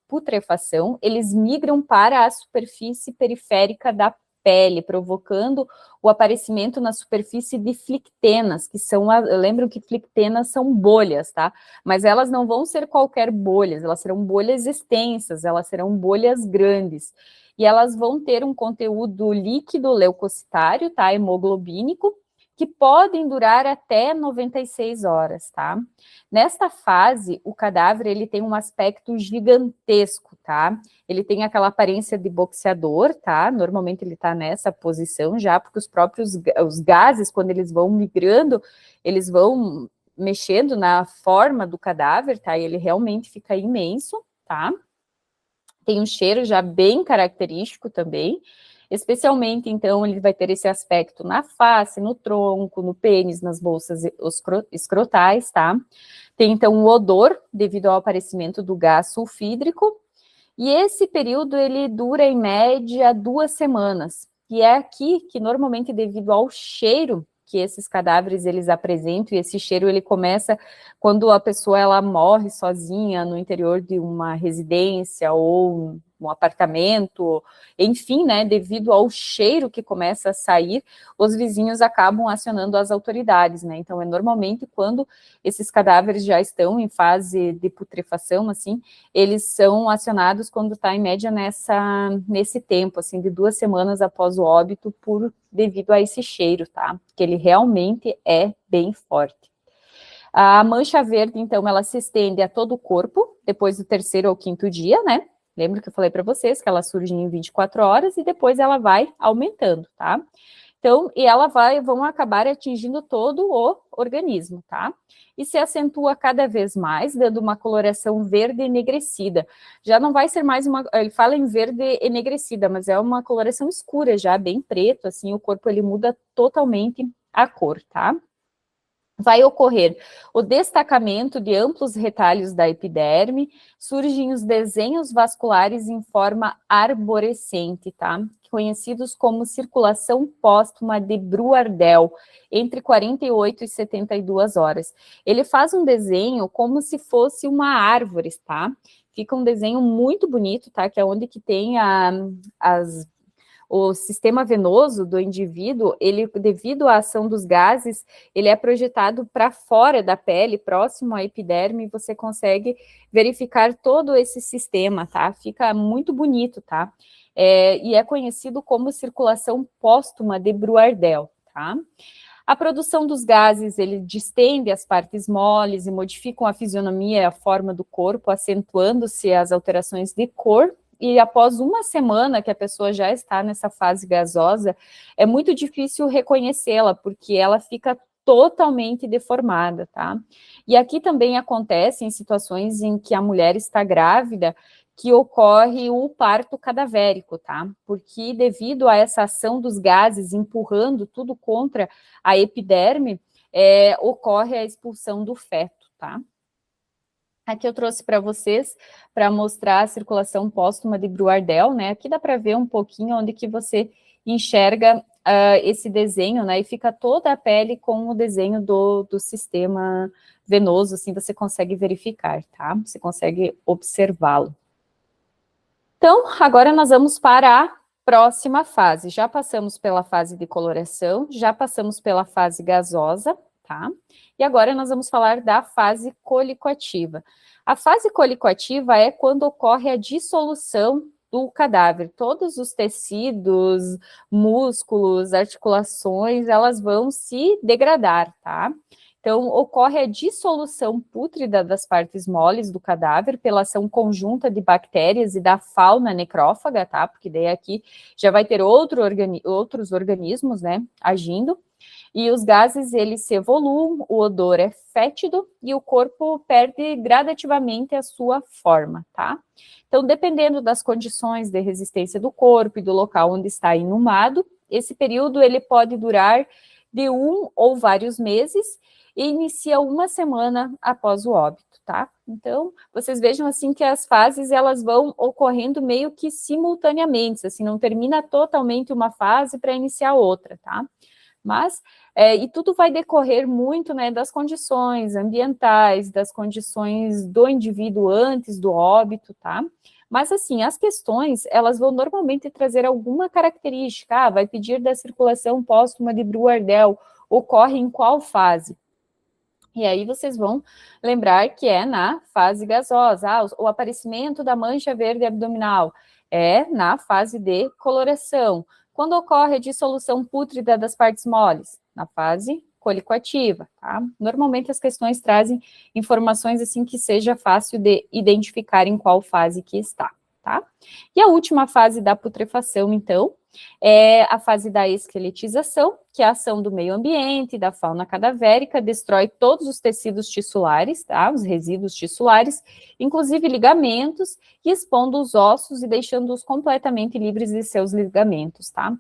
putrefação, eles migram para a superfície periférica da pele, provocando o aparecimento na superfície de flictenas, que são, lembram que flictenas são bolhas, tá? Mas elas não vão ser qualquer bolhas, elas serão bolhas extensas, elas serão bolhas grandes. E elas vão ter um conteúdo líquido leucocitário, tá? Hemoglobínico, que podem durar até 96 horas, tá? Nesta fase, o cadáver, ele tem um aspecto gigantesco, tá? Ele tem aquela aparência de boxeador, tá? Normalmente ele tá nessa posição já, porque os gases, quando eles vão migrando, eles vão mexendo na forma do cadáver, tá? E ele realmente fica imenso, tá? Tem um cheiro já bem característico também. Especialmente, então, ele vai ter esse aspecto na face, no tronco, no pênis, nas bolsas escrotais, tá? Tem, então, o odor, devido ao aparecimento do gás sulfídrico, e esse período, ele dura, em média, 2 semanas, e é aqui que, normalmente, devido ao cheiro que esses cadáveres, eles apresentam, e esse cheiro, ele começa quando a pessoa, ela morre sozinha no interior de uma residência, ou um apartamento, enfim, né, devido ao cheiro que começa a sair, os vizinhos acabam acionando as autoridades, né, então é normalmente quando esses cadáveres já estão em fase de putrefação, assim, eles são acionados quando está em média nesse tempo, assim, de 2 semanas após o óbito, devido a esse cheiro, tá, que ele realmente é bem forte. A mancha verde, então, ela se estende a todo o corpo, depois do 3º ou 5º dia, né? Lembra que eu falei para vocês que ela surge em 24 horas e depois ela vai aumentando, tá? Então, e vão acabar atingindo todo o organismo, tá? E se acentua cada vez mais, dando uma coloração verde enegrecida. Já não vai ser mais ele fala em verde enegrecida, mas é uma coloração escura já, bem preto, assim, o corpo ele muda totalmente a cor, tá? Vai ocorrer o destacamento de amplos retalhos da epiderme, surgem os desenhos vasculares em forma arborescente, tá? Conhecidos como circulação póstuma de Bruardel, entre 48 e 72 horas. Ele faz um desenho como se fosse uma árvore, tá? Fica um desenho muito bonito, tá? Que é onde que tem o sistema venoso do indivíduo, ele, devido à ação dos gases, ele é projetado para fora da pele, próximo à epiderme, e você consegue verificar todo esse sistema, tá? Fica muito bonito, tá? E é conhecido como circulação póstuma de Bruardel, tá? A produção dos gases, ele distende as partes moles e modificam a fisionomia e a forma do corpo, acentuando-se as alterações de cor. E após 1 semana que a pessoa já está nessa fase gasosa, é muito difícil reconhecê-la, porque ela fica totalmente deformada, tá? E aqui também acontece em situações em que a mulher está grávida, que ocorre o parto cadavérico, tá? Porque devido a essa ação dos gases empurrando tudo contra a epiderme, ocorre a expulsão do feto, tá? Aqui eu trouxe para vocês, para mostrar a circulação póstuma de Bruardel, né? Aqui dá para ver um pouquinho onde que você enxerga esse desenho, né? E fica toda a pele com o desenho do sistema venoso, assim você consegue verificar, tá? Você consegue observá-lo. Então, agora nós vamos para a próxima fase. Já passamos pela fase de coloração, já passamos pela fase gasosa, tá? E agora nós vamos falar da fase colicoativa. A fase colicoativa é quando ocorre a dissolução do cadáver. Todos os tecidos, músculos, articulações, elas vão se degradar, tá? Então, ocorre a dissolução pútrida das partes moles do cadáver pela ação conjunta de bactérias e da fauna necrófaga, tá? Porque daí aqui já vai ter outros organismos, né, agindo. E os gases, eles se evoluem, o odor é fétido e o corpo perde gradativamente a sua forma, tá? Então, dependendo das condições de resistência do corpo e do local onde está inumado, esse período ele pode durar de 1 ou vários meses e inicia 1 semana após o óbito, tá? Então, vocês vejam assim que as fases elas vão ocorrendo meio que simultaneamente, assim, não termina totalmente uma fase para iniciar outra, tá? Mas, e tudo vai decorrer muito, né, das condições ambientais, das condições do indivíduo antes do óbito, tá? Mas, assim, as questões, elas vão normalmente trazer alguma característica, vai pedir da circulação póstuma de Brouardel, ocorre em qual fase? E aí vocês vão lembrar que é na fase gasosa, o aparecimento da mancha verde abdominal é na fase de coloração. Quando ocorre a dissolução pútrida das partes moles? Na fase colicoativa, tá? Normalmente as questões trazem informações assim que seja fácil de identificar em qual fase que está, tá? E a última fase da putrefação, então, é a fase da esqueletização, que é a ação do meio ambiente, da fauna cadavérica, destrói todos os tecidos tissulares, tá? Os resíduos tissulares, inclusive ligamentos, e expondo os ossos e deixando-os completamente livres de seus ligamentos, tá?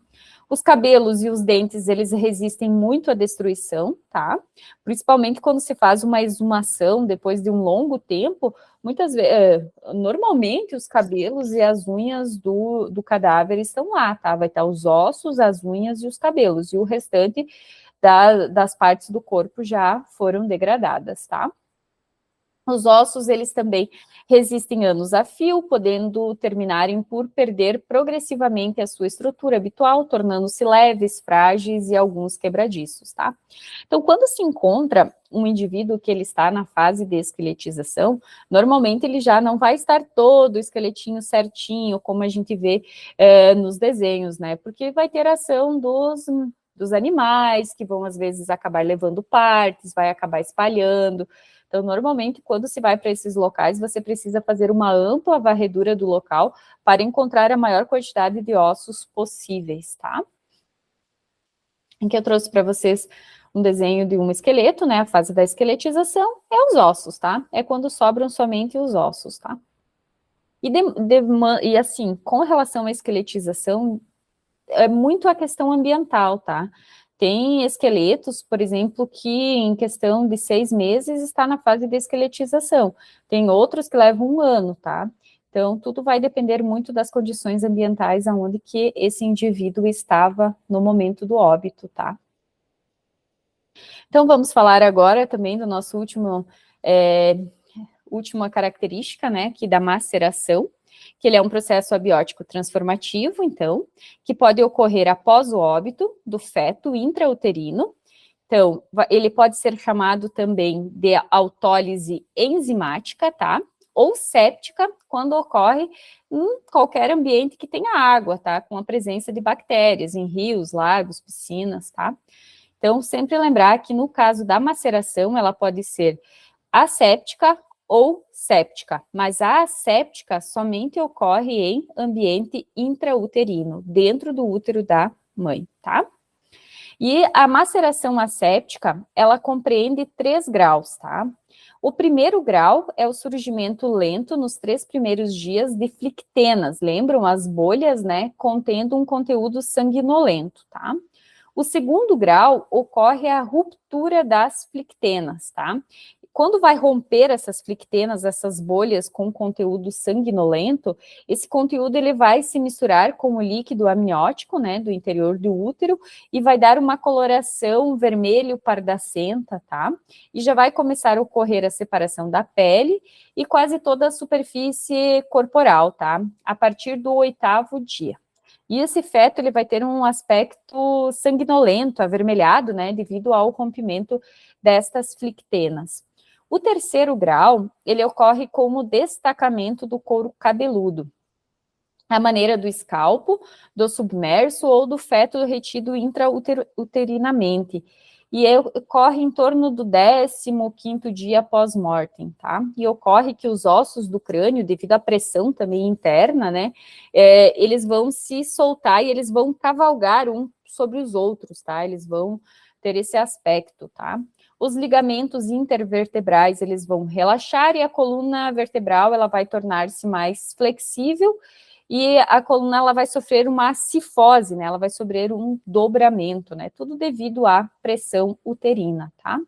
Os cabelos e os dentes, eles resistem muito à destruição, tá? Principalmente quando se faz uma exumação depois de um longo tempo, muitas vezes, normalmente os cabelos e as unhas do cadáver estão lá, tá? Vai estar os ossos, as unhas e os cabelos, e o restante das partes do corpo já foram degradadas, tá? Os ossos, eles também resistem anos a fio, podendo terminarem por perder progressivamente a sua estrutura habitual, tornando-se leves, frágeis e alguns quebradiços, tá? Então, quando se encontra um indivíduo que ele está na fase de esqueletização, normalmente ele já não vai estar todo o esqueletinho certinho, como a gente vê nos desenhos, né? Porque vai ter ação dos animais, que vão às vezes acabar levando partes, vai acabar espalhando. Então, normalmente, quando se vai para esses locais, você precisa fazer uma ampla varredura do local para encontrar a maior quantidade de ossos possíveis, tá? Aqui eu trouxe para vocês um desenho de um esqueleto, né? A fase da esqueletização é os ossos, tá? É quando sobram somente os ossos, tá? E assim, com relação à esqueletização, é muito a questão ambiental, tá? Tem esqueletos, por exemplo, que em questão de 6 meses está na fase de esqueletização. Tem outros que levam 1 ano, tá? Então, tudo vai depender muito das condições ambientais aonde que esse indivíduo estava no momento do óbito, tá? Então, vamos falar agora também do nosso última característica, né, que da maceração, que ele é um processo abiótico transformativo, então, que pode ocorrer após o óbito do feto intrauterino. Então, ele pode ser chamado também de autólise enzimática, tá? Ou séptica, quando ocorre em qualquer ambiente que tenha água, tá? Com a presença de bactérias, em rios, lagos, piscinas, tá? Então, sempre lembrar que no caso da maceração, ela pode ser asséptica ou séptica, mas a asséptica somente ocorre em ambiente intrauterino, dentro do útero da mãe, tá? E a maceração asséptica, ela compreende 3 graus, tá? O primeiro grau é o surgimento lento nos 3 primeiros dias de flictenas, lembram as bolhas, né, contendo um conteúdo sanguinolento, tá? O segundo grau ocorre a ruptura das flictenas, tá? Quando vai romper essas flictenas, essas bolhas com conteúdo sanguinolento, esse conteúdo ele vai se misturar com o líquido amniótico, né, do interior do útero, e vai dar uma coloração vermelho pardacenta, tá? E já vai começar a ocorrer a separação da pele e quase toda a superfície corporal, tá? A partir do 8º dia. E esse feto ele vai ter um aspecto sanguinolento, avermelhado, né, devido ao rompimento destas flictenas. O terceiro grau, ele ocorre como destacamento do couro cabeludo, a maneira do escalpo, do submerso ou do feto retido intrauterinamente. E ocorre em torno do 15º dia pós-mortem, tá? E ocorre que os ossos do crânio, devido à pressão também interna, né, eles vão se soltar e eles vão cavalgar um sobre os outros, tá? Eles vão ter esse aspecto, tá? Os ligamentos intervertebrais, eles vão relaxar e a coluna vertebral, ela vai tornar-se mais flexível e a coluna, ela vai sofrer uma cifose, né? Ela vai sofrer um dobramento, né? Tudo devido à pressão uterina, tá?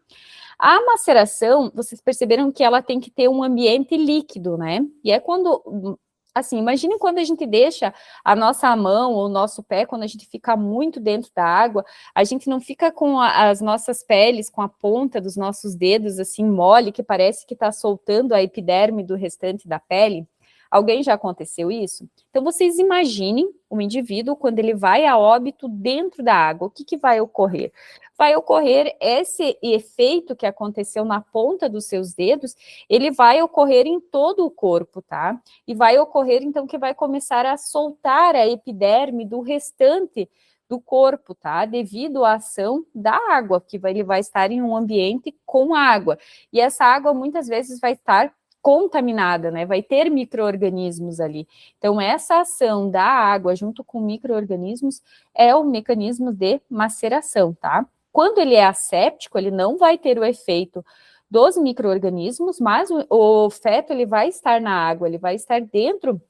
A maceração, vocês perceberam que ela tem que ter um ambiente líquido, né? E é quando... Assim, imagine quando a gente deixa a nossa mão ou o nosso pé, quando a gente fica muito dentro da água, a gente não fica com as nossas peles, com a ponta dos nossos dedos, assim, mole, que parece que está soltando a epiderme do restante da pele. Alguém já aconteceu isso? Então, vocês imaginem um indivíduo quando ele vai a óbito dentro da água. O que, que vai ocorrer? Vai ocorrer esse efeito que aconteceu na ponta dos seus dedos, ele vai ocorrer em todo o corpo, tá? E vai ocorrer, então, que vai começar a soltar a epiderme do restante do corpo, tá? Devido à ação da água, que ele vai estar em um ambiente com água. E essa água, muitas vezes, vai estar contaminada, né? Vai ter micro-organismos ali. Então, essa ação da água junto com micro-organismos é o mecanismo de maceração, tá? Quando ele é asséptico, ele não vai ter o efeito dos micro-organismos, mas o feto ele vai estar na água, ele vai estar dentro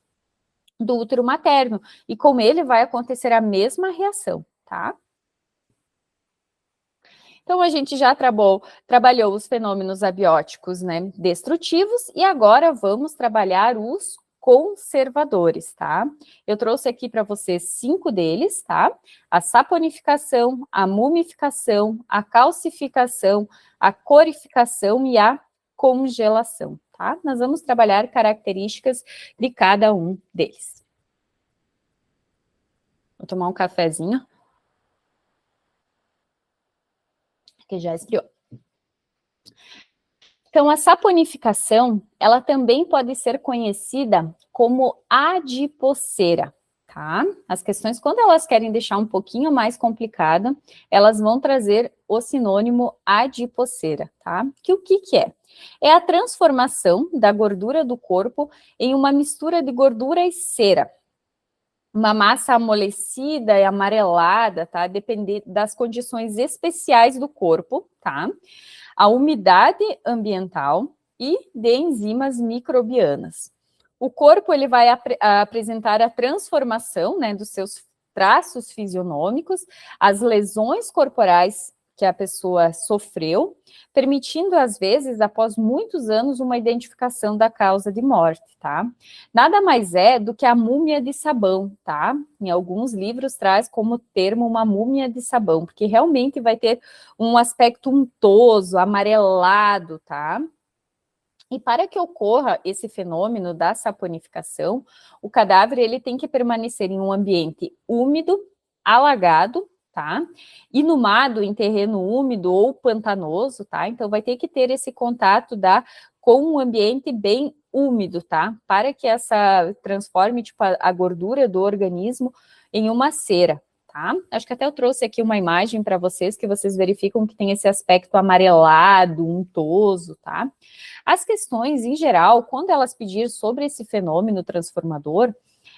do útero materno, e com ele vai acontecer a mesma reação, tá? Então, a gente já trabalhou os fenômenos abióticos, né, destrutivos, e agora vamos trabalhar os conservadores, tá? Eu trouxe aqui para vocês 5 deles, tá? A saponificação, a mumificação, a calcificação, a corificação e a congelação, tá? Nós vamos trabalhar características de cada um deles. Vou tomar um cafezinho, que já esfriou. Então, a saponificação, ela também pode ser conhecida como adipoceira, tá? As questões, quando elas querem deixar um pouquinho mais complicada, elas vão trazer o sinônimo adipoceira, tá? Que o que que é? É a transformação da gordura do corpo em uma mistura de gordura e cera. Uma massa amolecida e amarelada, tá? Depende das condições especiais do corpo, tá? A umidade ambiental e de enzimas microbianas. O corpo ele vai apresentar a transformação, né, dos seus traços fisionômicos, as lesões corporais que a pessoa sofreu, permitindo, às vezes, após muitos anos, uma identificação da causa de morte, tá? Nada mais é do que a múmia de sabão, tá? Em alguns livros traz como termo uma múmia de sabão, porque realmente vai ter um aspecto untoso, amarelado, tá? E para que ocorra esse fenômeno da saponificação, o cadáver ele tem que permanecer em um ambiente úmido, alagado, tá? Inumado em terreno úmido ou pantanoso, tá? Então vai ter que ter esse contato com um ambiente bem úmido, tá? Para que essa transforme tipo, a gordura do organismo em uma cera. Tá? Acho que até eu trouxe aqui uma imagem para vocês, que vocês verificam que tem esse aspecto amarelado, untoso, tá? As questões, em geral, quando elas pedirem sobre esse fenômeno transformador,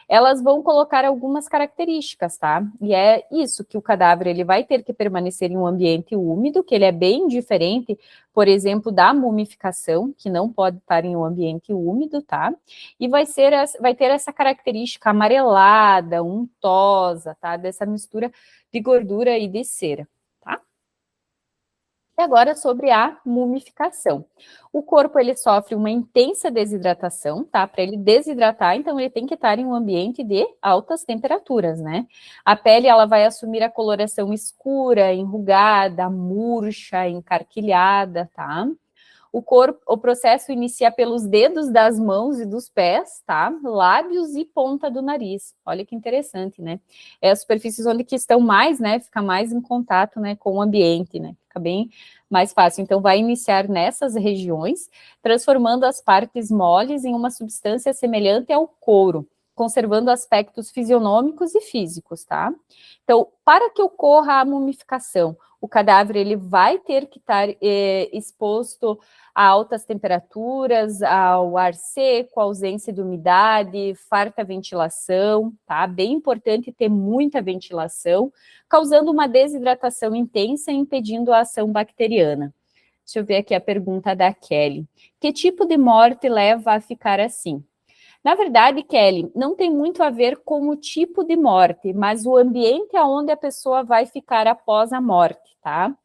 elas vão colocar algumas características, tá? E é isso, que o cadáver ele vai ter que permanecer em um ambiente úmido, que ele é bem diferente, por exemplo, da mumificação, que não pode estar em um ambiente úmido, tá? E vai ter essa característica amarelada, untosa, tá? Dessa mistura de gordura e de cera. E agora sobre a mumificação. O corpo ele sofre uma intensa desidratação, tá? Para ele desidratar, então ele tem que estar em um ambiente de altas temperaturas, né? A pele ela vai assumir a coloração escura, enrugada, murcha, encarquilhada, tá? O processo inicia pelos dedos das mãos e dos pés, tá? Lábios e ponta do nariz. Olha que interessante, né? É as superfícies onde que estão mais, né? Fica mais em contato, né, com o ambiente, né? Fica bem mais fácil. Então, vai iniciar nessas regiões, transformando as partes moles em uma substância semelhante ao couro, conservando aspectos fisionômicos e físicos, tá? Então, para que ocorra a mumificação, o cadáver ele vai ter que estar exposto a altas temperaturas, ao ar seco, ausência de umidade, farta ventilação, tá? Bem importante ter muita ventilação, causando uma desidratação intensa e impedindo a ação bacteriana. Deixa eu ver aqui a pergunta da Kelly. Que tipo de morte leva a ficar assim? Na verdade, Kelly, não tem muito a ver com o tipo de morte, mas o ambiente aonde a pessoa vai ficar após a morte, tá?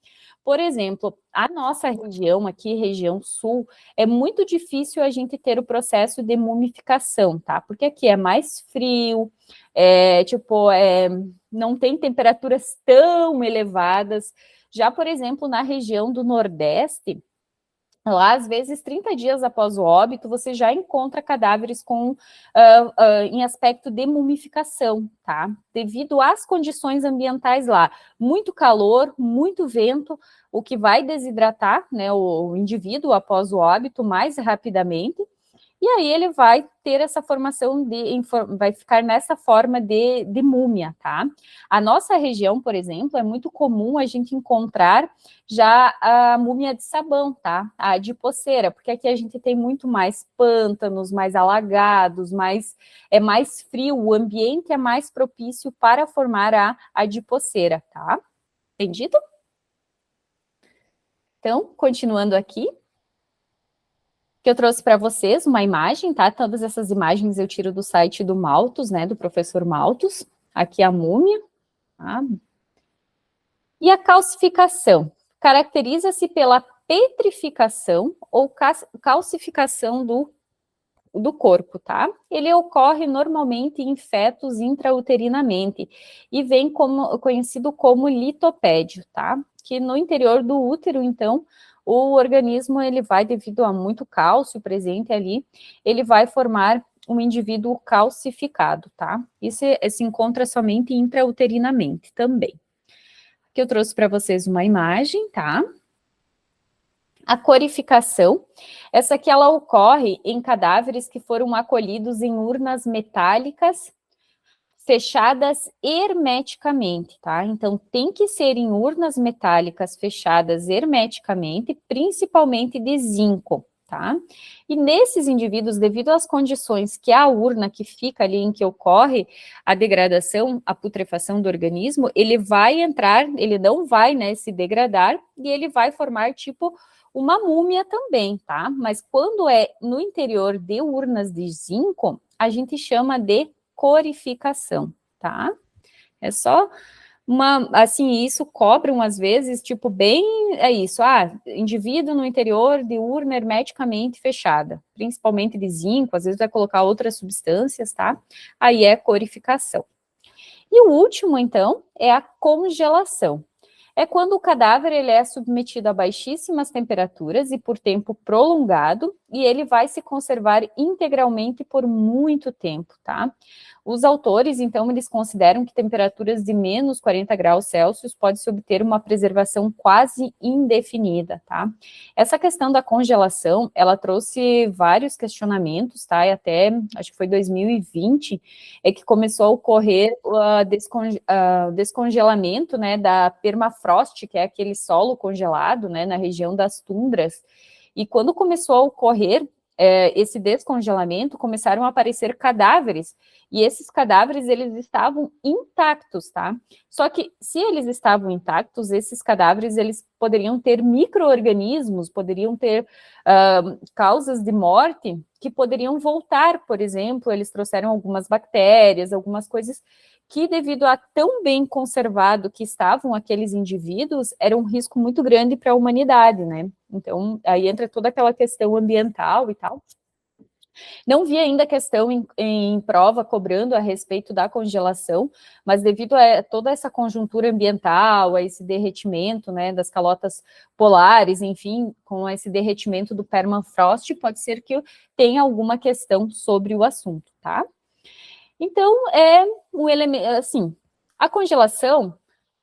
Por exemplo, a nossa região aqui, região sul, é muito difícil a gente ter o processo de mumificação, tá? Porque aqui é mais frio, não tem temperaturas tão elevadas. Já, por exemplo, na região do Nordeste, Lá, às vezes, 30 dias após o óbito, você já encontra cadáveres em aspecto de mumificação, tá? Devido às condições ambientais lá. Muito calor, muito vento, o que vai desidratar, né, o indivíduo após o óbito mais rapidamente. E aí ele vai ter essa formação vai ficar nessa forma de múmia, tá? A nossa região, por exemplo, é muito comum a gente encontrar já a múmia de sabão, tá? A adipoceira, porque aqui a gente tem muito mais pântanos, mais alagados, é mais frio, o ambiente é mais propício para formar a adipoceira, tá? Entendido? Então, continuando aqui, que eu trouxe para vocês uma imagem, tá? Todas essas imagens eu tiro do site do Malthus, né? Do professor Malthus. Aqui a múmia, tá? E a calcificação caracteriza-se pela petrificação ou calcificação do corpo, tá? Ele ocorre normalmente em fetos intrauterinamente e vem conhecido como litopédio, tá? Que no interior do útero, então, o organismo, ele vai, devido a muito cálcio presente ali, ele vai formar um indivíduo calcificado, tá? Isso se encontra somente intrauterinamente também. Aqui eu trouxe para vocês uma imagem, tá? A corificação, essa aqui ela ocorre em cadáveres que foram acolhidos em urnas metálicas fechadas hermeticamente, tá? Então, tem que ser em urnas metálicas fechadas hermeticamente, principalmente de zinco, tá? E nesses indivíduos, devido às condições que a urna que fica ali em que ocorre a degradação, a putrefação do organismo, ele vai entrar, ele não vai, né, se degradar e ele vai formar tipo uma múmia também, tá? Mas quando é no interior de urnas de zinco, a gente chama de corificação, tá? É só assim, isso cobram às vezes, tipo, bem, é isso, indivíduo no interior de urna hermeticamente fechada, principalmente de zinco, às vezes vai colocar outras substâncias, tá? Aí é corificação. E o último, então, é a congelação. É quando o cadáver ele é submetido a baixíssimas temperaturas e por tempo prolongado, e ele vai se conservar integralmente por muito tempo, tá? Os autores, então, eles consideram que temperaturas de menos 40 graus Celsius pode-se obter uma preservação quase indefinida, tá? Essa questão da congelação, ela trouxe vários questionamentos, tá? E até, acho que foi 2020, é que começou a ocorrer o descongelamento, né, da permafrost, que é aquele solo congelado, né, na região das tundras. E quando começou a ocorrer esse descongelamento, começaram a aparecer cadáveres, e esses cadáveres, eles estavam intactos, tá? Só que, se eles estavam intactos, esses cadáveres, eles poderiam ter micro-organismos, poderiam ter causas de morte que poderiam voltar, por exemplo, eles trouxeram algumas bactérias, algumas coisas que, devido a tão bem conservado que estavam aqueles indivíduos, era um risco muito grande para a humanidade, né? Então, aí entra toda aquela questão ambiental e tal. Não vi ainda a questão em prova cobrando a respeito da congelação, mas devido a toda essa conjuntura ambiental, a esse derretimento, né, das calotas polares, enfim, com esse derretimento do permafrost, pode ser que tenha alguma questão sobre o assunto, tá? Então, é um elemento, assim, a congelação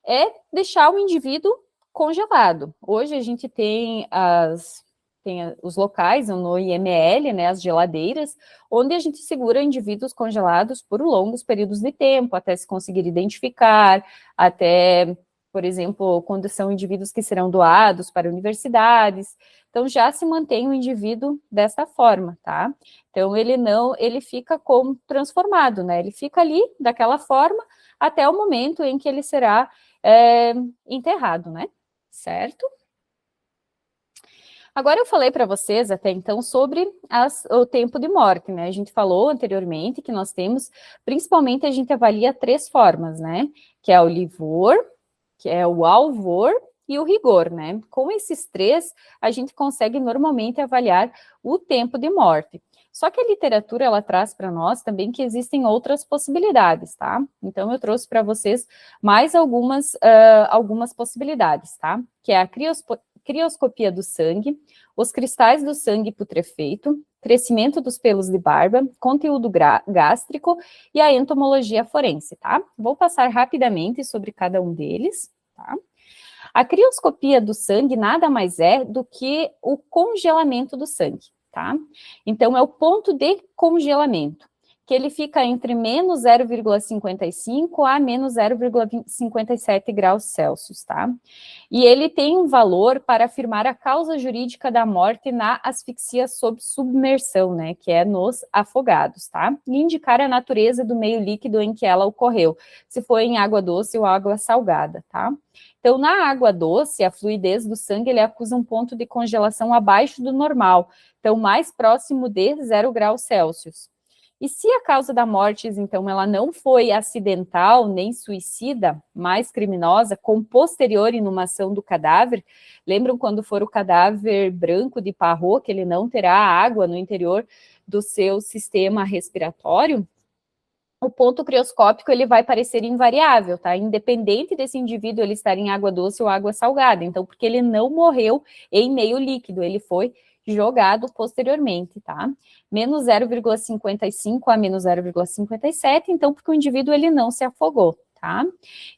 é deixar o indivíduo congelado. Hoje a gente tem os locais no IML, né, as geladeiras, onde a gente segura indivíduos congelados por longos períodos de tempo, até se conseguir identificar, até, por exemplo, quando são indivíduos que serão doados para universidades. Então, já se mantém o indivíduo dessa forma, tá? Então, ele fica como transformado, né? Ele fica ali, daquela forma, até o momento em que ele será enterrado, né? Certo? Agora eu falei para vocês até então sobre o tempo de morte, né? A gente falou anteriormente que nós temos, principalmente a gente avalia 3 formas, né? Que é o livor, que é o alvor e o rigor, né? Com esses 3, a gente consegue normalmente avaliar o tempo de morte. Só que a literatura, ela traz para nós também que existem outras possibilidades, tá? Então, eu trouxe para vocês mais algumas possibilidades, tá? Que é a crioscopia do sangue, os cristais do sangue putrefeito, crescimento dos pelos de barba, conteúdo gástrico e a entomologia forense, tá? Vou passar rapidamente sobre cada um deles, tá? A crioscopia do sangue nada mais é do que o congelamento do sangue, tá? Então, é o ponto de congelamento, que ele fica entre menos 0,55 a menos 0,57 graus Celsius, tá? E ele tem um valor para afirmar a causa jurídica da morte na asfixia sob submersão, né, que é nos afogados, tá? E indicar a natureza do meio líquido em que ela ocorreu, se foi em água doce ou água salgada, tá? Então, na água doce, a fluidez do sangue, ele acusa um ponto de congelação abaixo do normal, então mais próximo de 0 graus Celsius. E se a causa da morte, então, ela não foi acidental nem suicida, mais criminosa, com posterior inumação do cadáver, lembram quando for o cadáver branco de Parrot, que ele não terá água no interior do seu sistema respiratório? O ponto crioscópico, ele vai parecer invariável, tá? Independente desse indivíduo ele estar em água doce ou água salgada. Então, porque ele não morreu em meio líquido, ele foi jogado posteriormente, tá? Menos 0,55 a menos 0,57, então, porque o indivíduo, ele não se afogou, tá?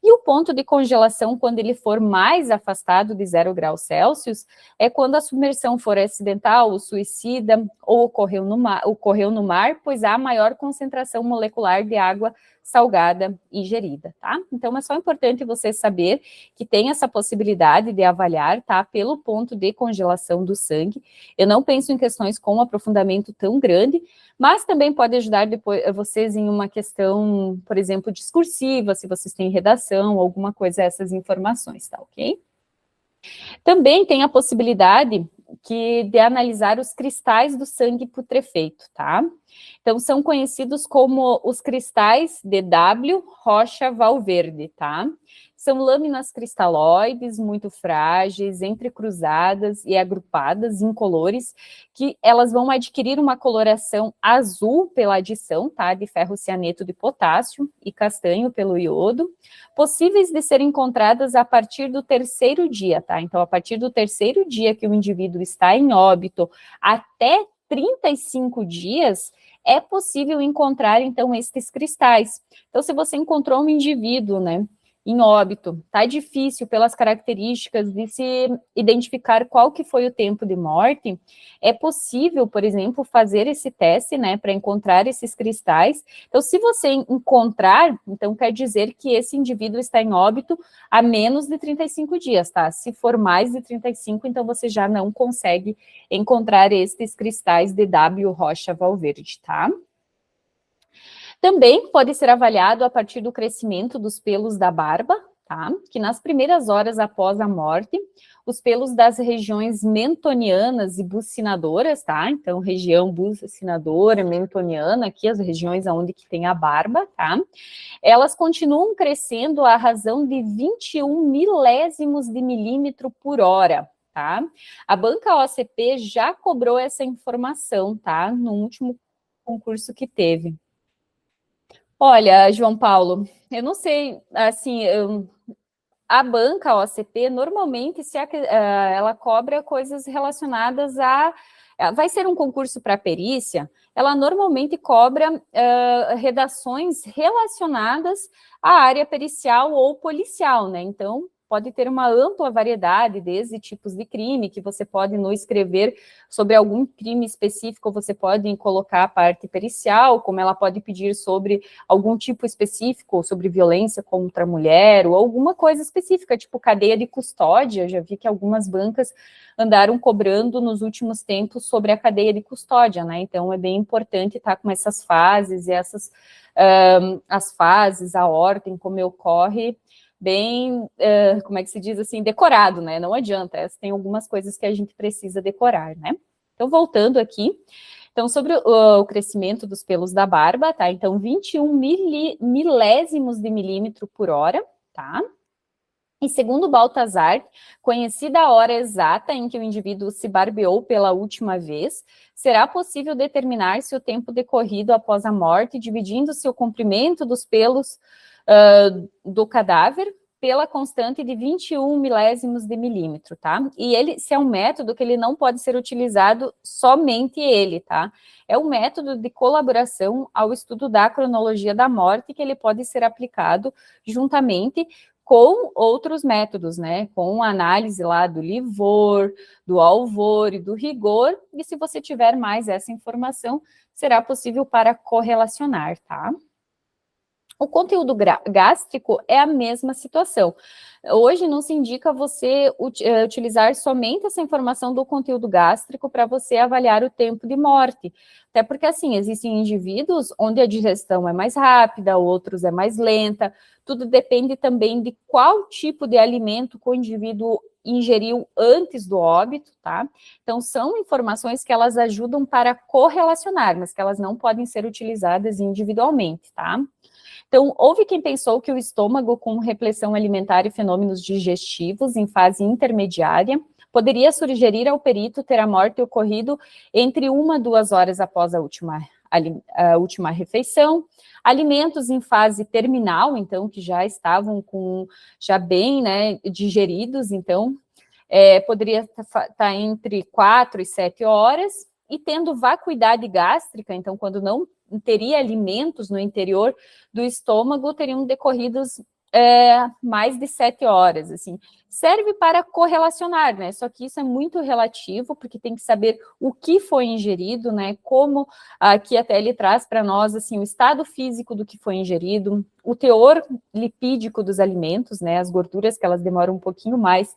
E o ponto de congelação, quando ele for mais afastado de 0 graus Celsius, é quando a submersão for acidental, ou suicida, ou ocorreu no mar, pois há maior concentração molecular de água salgada ingerida, tá? Então, é só importante você saber que tem essa possibilidade de avaliar, tá? Pelo ponto de congelação do sangue. Eu não penso em questões com um aprofundamento tão grande, mas também pode ajudar depois vocês em uma questão, por exemplo, discursiva, se vocês têm redação, alguma coisa, essas informações, tá ok? Também tem a possibilidade de analisar os cristais do sangue putrefeito, tá? Então, são conhecidos como os cristais DW Rocha-Valverde, tá? São lâminas cristalóides muito frágeis, entrecruzadas e agrupadas incolores, que elas vão adquirir uma coloração azul pela adição, tá? De ferro cianeto de potássio e castanho pelo iodo, possíveis de serem encontradas a partir do terceiro dia, tá? Então, a partir do terceiro dia que o indivíduo está em óbito, até 35 dias, é possível encontrar, então, estes cristais. Então, se você encontrou um indivíduo, né, em óbito, tá difícil pelas características de se identificar qual que foi o tempo de morte, é possível, por exemplo, fazer esse teste, né, para encontrar esses cristais. Então, se você encontrar, então quer dizer que esse indivíduo está em óbito há menos de 35 dias, tá? Se for mais de 35, então você já não consegue encontrar esses cristais de W Rocha-Valverde, tá? Também pode ser avaliado a partir do crescimento dos pelos da barba, tá? Que nas primeiras horas após a morte, os pelos das regiões mentonianas e bucinadoras, tá? Então, região bucinadora, mentoniana, aqui as regiões onde que tem a barba, tá? Elas continuam crescendo à razão de 21 milésimos de milímetro por hora, tá? A banca OCP já cobrou essa informação, tá? No último concurso que teve. Olha, João Paulo, eu não sei, assim, a banca OCP, normalmente, ela cobra coisas relacionadas vai ser um concurso para perícia, ela normalmente cobra redações relacionadas à área pericial ou policial, né? Então, pode ter uma ampla variedade desde tipos de crime, que você pode não escrever sobre algum crime específico, você pode colocar a parte pericial, como ela pode pedir sobre algum tipo específico, sobre violência contra a mulher, ou alguma coisa específica, tipo cadeia de custódia. Eu já vi que algumas bancas andaram cobrando nos últimos tempos sobre a cadeia de custódia, né? Então, é bem importante estar com essas fases, e as fases, a ordem, como ocorre, bem, como é que se diz assim, decorado, né? Não adianta, tem algumas coisas que a gente precisa decorar, né? Então, voltando aqui, então, sobre o crescimento dos pelos da barba, tá? Então, 21 milésimos de milímetro por hora, tá? E segundo Baltazar, conhecida a hora exata em que o indivíduo se barbeou pela última vez, será possível determinar se o tempo decorrido após a morte, dividindo-se o comprimento dos pelos do cadáver, pela constante de 21 milésimos de milímetro, tá? E esse é um método que ele não pode ser utilizado somente ele, tá? É um método de colaboração ao estudo da cronologia da morte que ele pode ser aplicado juntamente com outros métodos, né? Com a análise lá do livor, do alvor e do rigor, e se você tiver mais essa informação, será possível para correlacionar, tá? O conteúdo gástrico é a mesma situação. Hoje não se indica você utilizar somente essa informação do conteúdo gástrico para você avaliar o tempo de morte. Até porque, assim, existem indivíduos onde a digestão é mais rápida, outros é mais lenta. Tudo depende também de qual tipo de alimento que o indivíduo ingeriu antes do óbito, tá? Então, são informações que elas ajudam para correlacionar, mas que elas não podem ser utilizadas individualmente, tá? Então, houve quem pensou que o estômago com repressão alimentar e fenômenos digestivos em fase intermediária poderia sugerir ao perito ter a morte ocorrido entre 1 a 2 horas após a última refeição. Alimentos em fase terminal, então, que já estavam já bem, né, digeridos, então, poderia estar entre 4 e 7 horas, e tendo vacuidade gástrica, então, quando não teria alimentos no interior do estômago, teriam decorridos mais de 7 horas, assim. Serve para correlacionar, né? Só que isso é muito relativo, porque tem que saber o que foi ingerido, né? Como aqui até ele traz para nós, assim, o estado físico do que foi ingerido, o teor lipídico dos alimentos, né? As gorduras, que elas demoram um pouquinho mais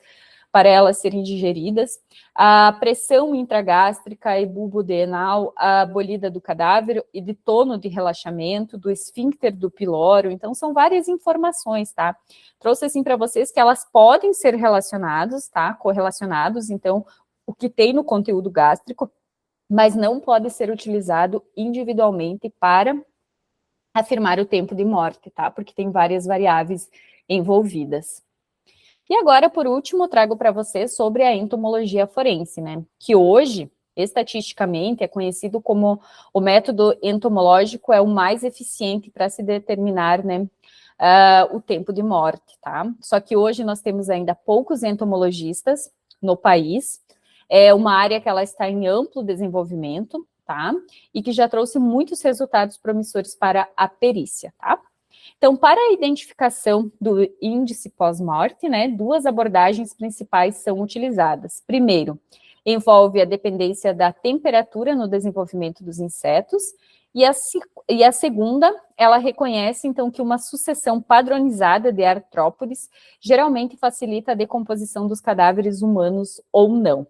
para elas serem digeridas, a pressão intragástrica e bulbodenal, a abolida do cadáver e de tono de relaxamento, do esfíncter do pilório. Então, são várias informações, tá? Trouxe, assim, para vocês que elas podem ser relacionadas, tá? Correlacionados, então, o que tem no conteúdo gástrico, mas não pode ser utilizado individualmente para afirmar o tempo de morte, tá? Porque tem várias variáveis envolvidas. E agora, por último, trago para vocês sobre a entomologia forense, né? Que hoje, estatisticamente, é conhecido como o método entomológico é o mais eficiente para se determinar, né, o tempo de morte, tá? Só que hoje nós temos ainda poucos entomologistas no país, é uma área que ela está em amplo desenvolvimento, tá? E que já trouxe muitos resultados promissores para a perícia, tá? Então, para a identificação do índice pós-morte, né, 2 abordagens principais são utilizadas. Primeiro, envolve a dependência da temperatura no desenvolvimento dos insetos, e a segunda, ela reconhece, então, que uma sucessão padronizada de artrópodes geralmente facilita a decomposição dos cadáveres humanos ou não.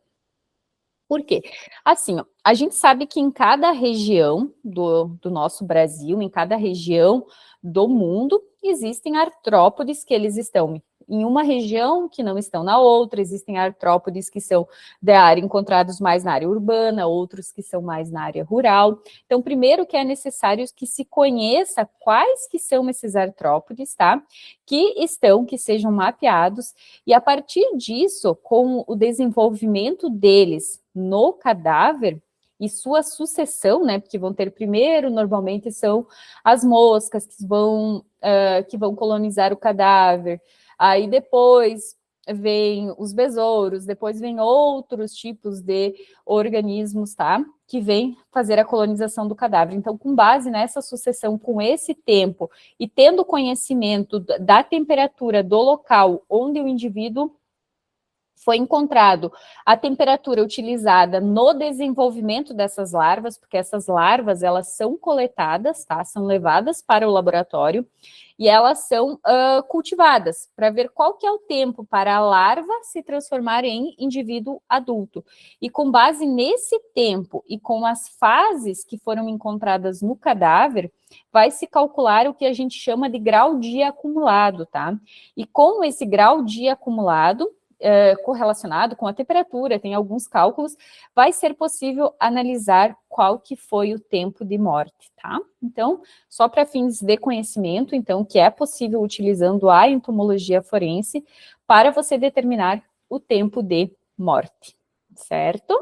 Por quê? Assim, ó, a gente sabe que em cada região do nosso Brasil, em cada região do mundo, existem artrópodes que eles estão em uma região que não estão na outra, existem artrópodes que são da área encontrados mais na área urbana, outros que são mais na área rural. Então, primeiro que é necessário que se conheça quais que são esses artrópodes, tá? Que sejam mapeados, e a partir disso, com o desenvolvimento deles no cadáver e sua sucessão, né, porque vão ter primeiro, normalmente são as moscas que vão colonizar o cadáver, aí depois vem os besouros, depois vem outros tipos de organismos, tá, que vêm fazer a colonização do cadáver. Então, com base nessa sucessão, com esse tempo, e tendo conhecimento da temperatura do local onde o indivíduo foi encontrado, a temperatura utilizada no desenvolvimento dessas larvas, porque essas larvas, elas são coletadas, tá? São levadas para o laboratório e elas são cultivadas para ver qual que é o tempo para a larva se transformar em indivíduo adulto. E com base nesse tempo e com as fases que foram encontradas no cadáver, vai se calcular o que a gente chama de grau dia acumulado, tá? E com esse grau dia acumulado, correlacionado com a temperatura, tem alguns cálculos, vai ser possível analisar qual que foi o tempo de morte, tá? Então, só para fins de conhecimento, então, que é possível utilizando a entomologia forense para você determinar o tempo de morte, certo?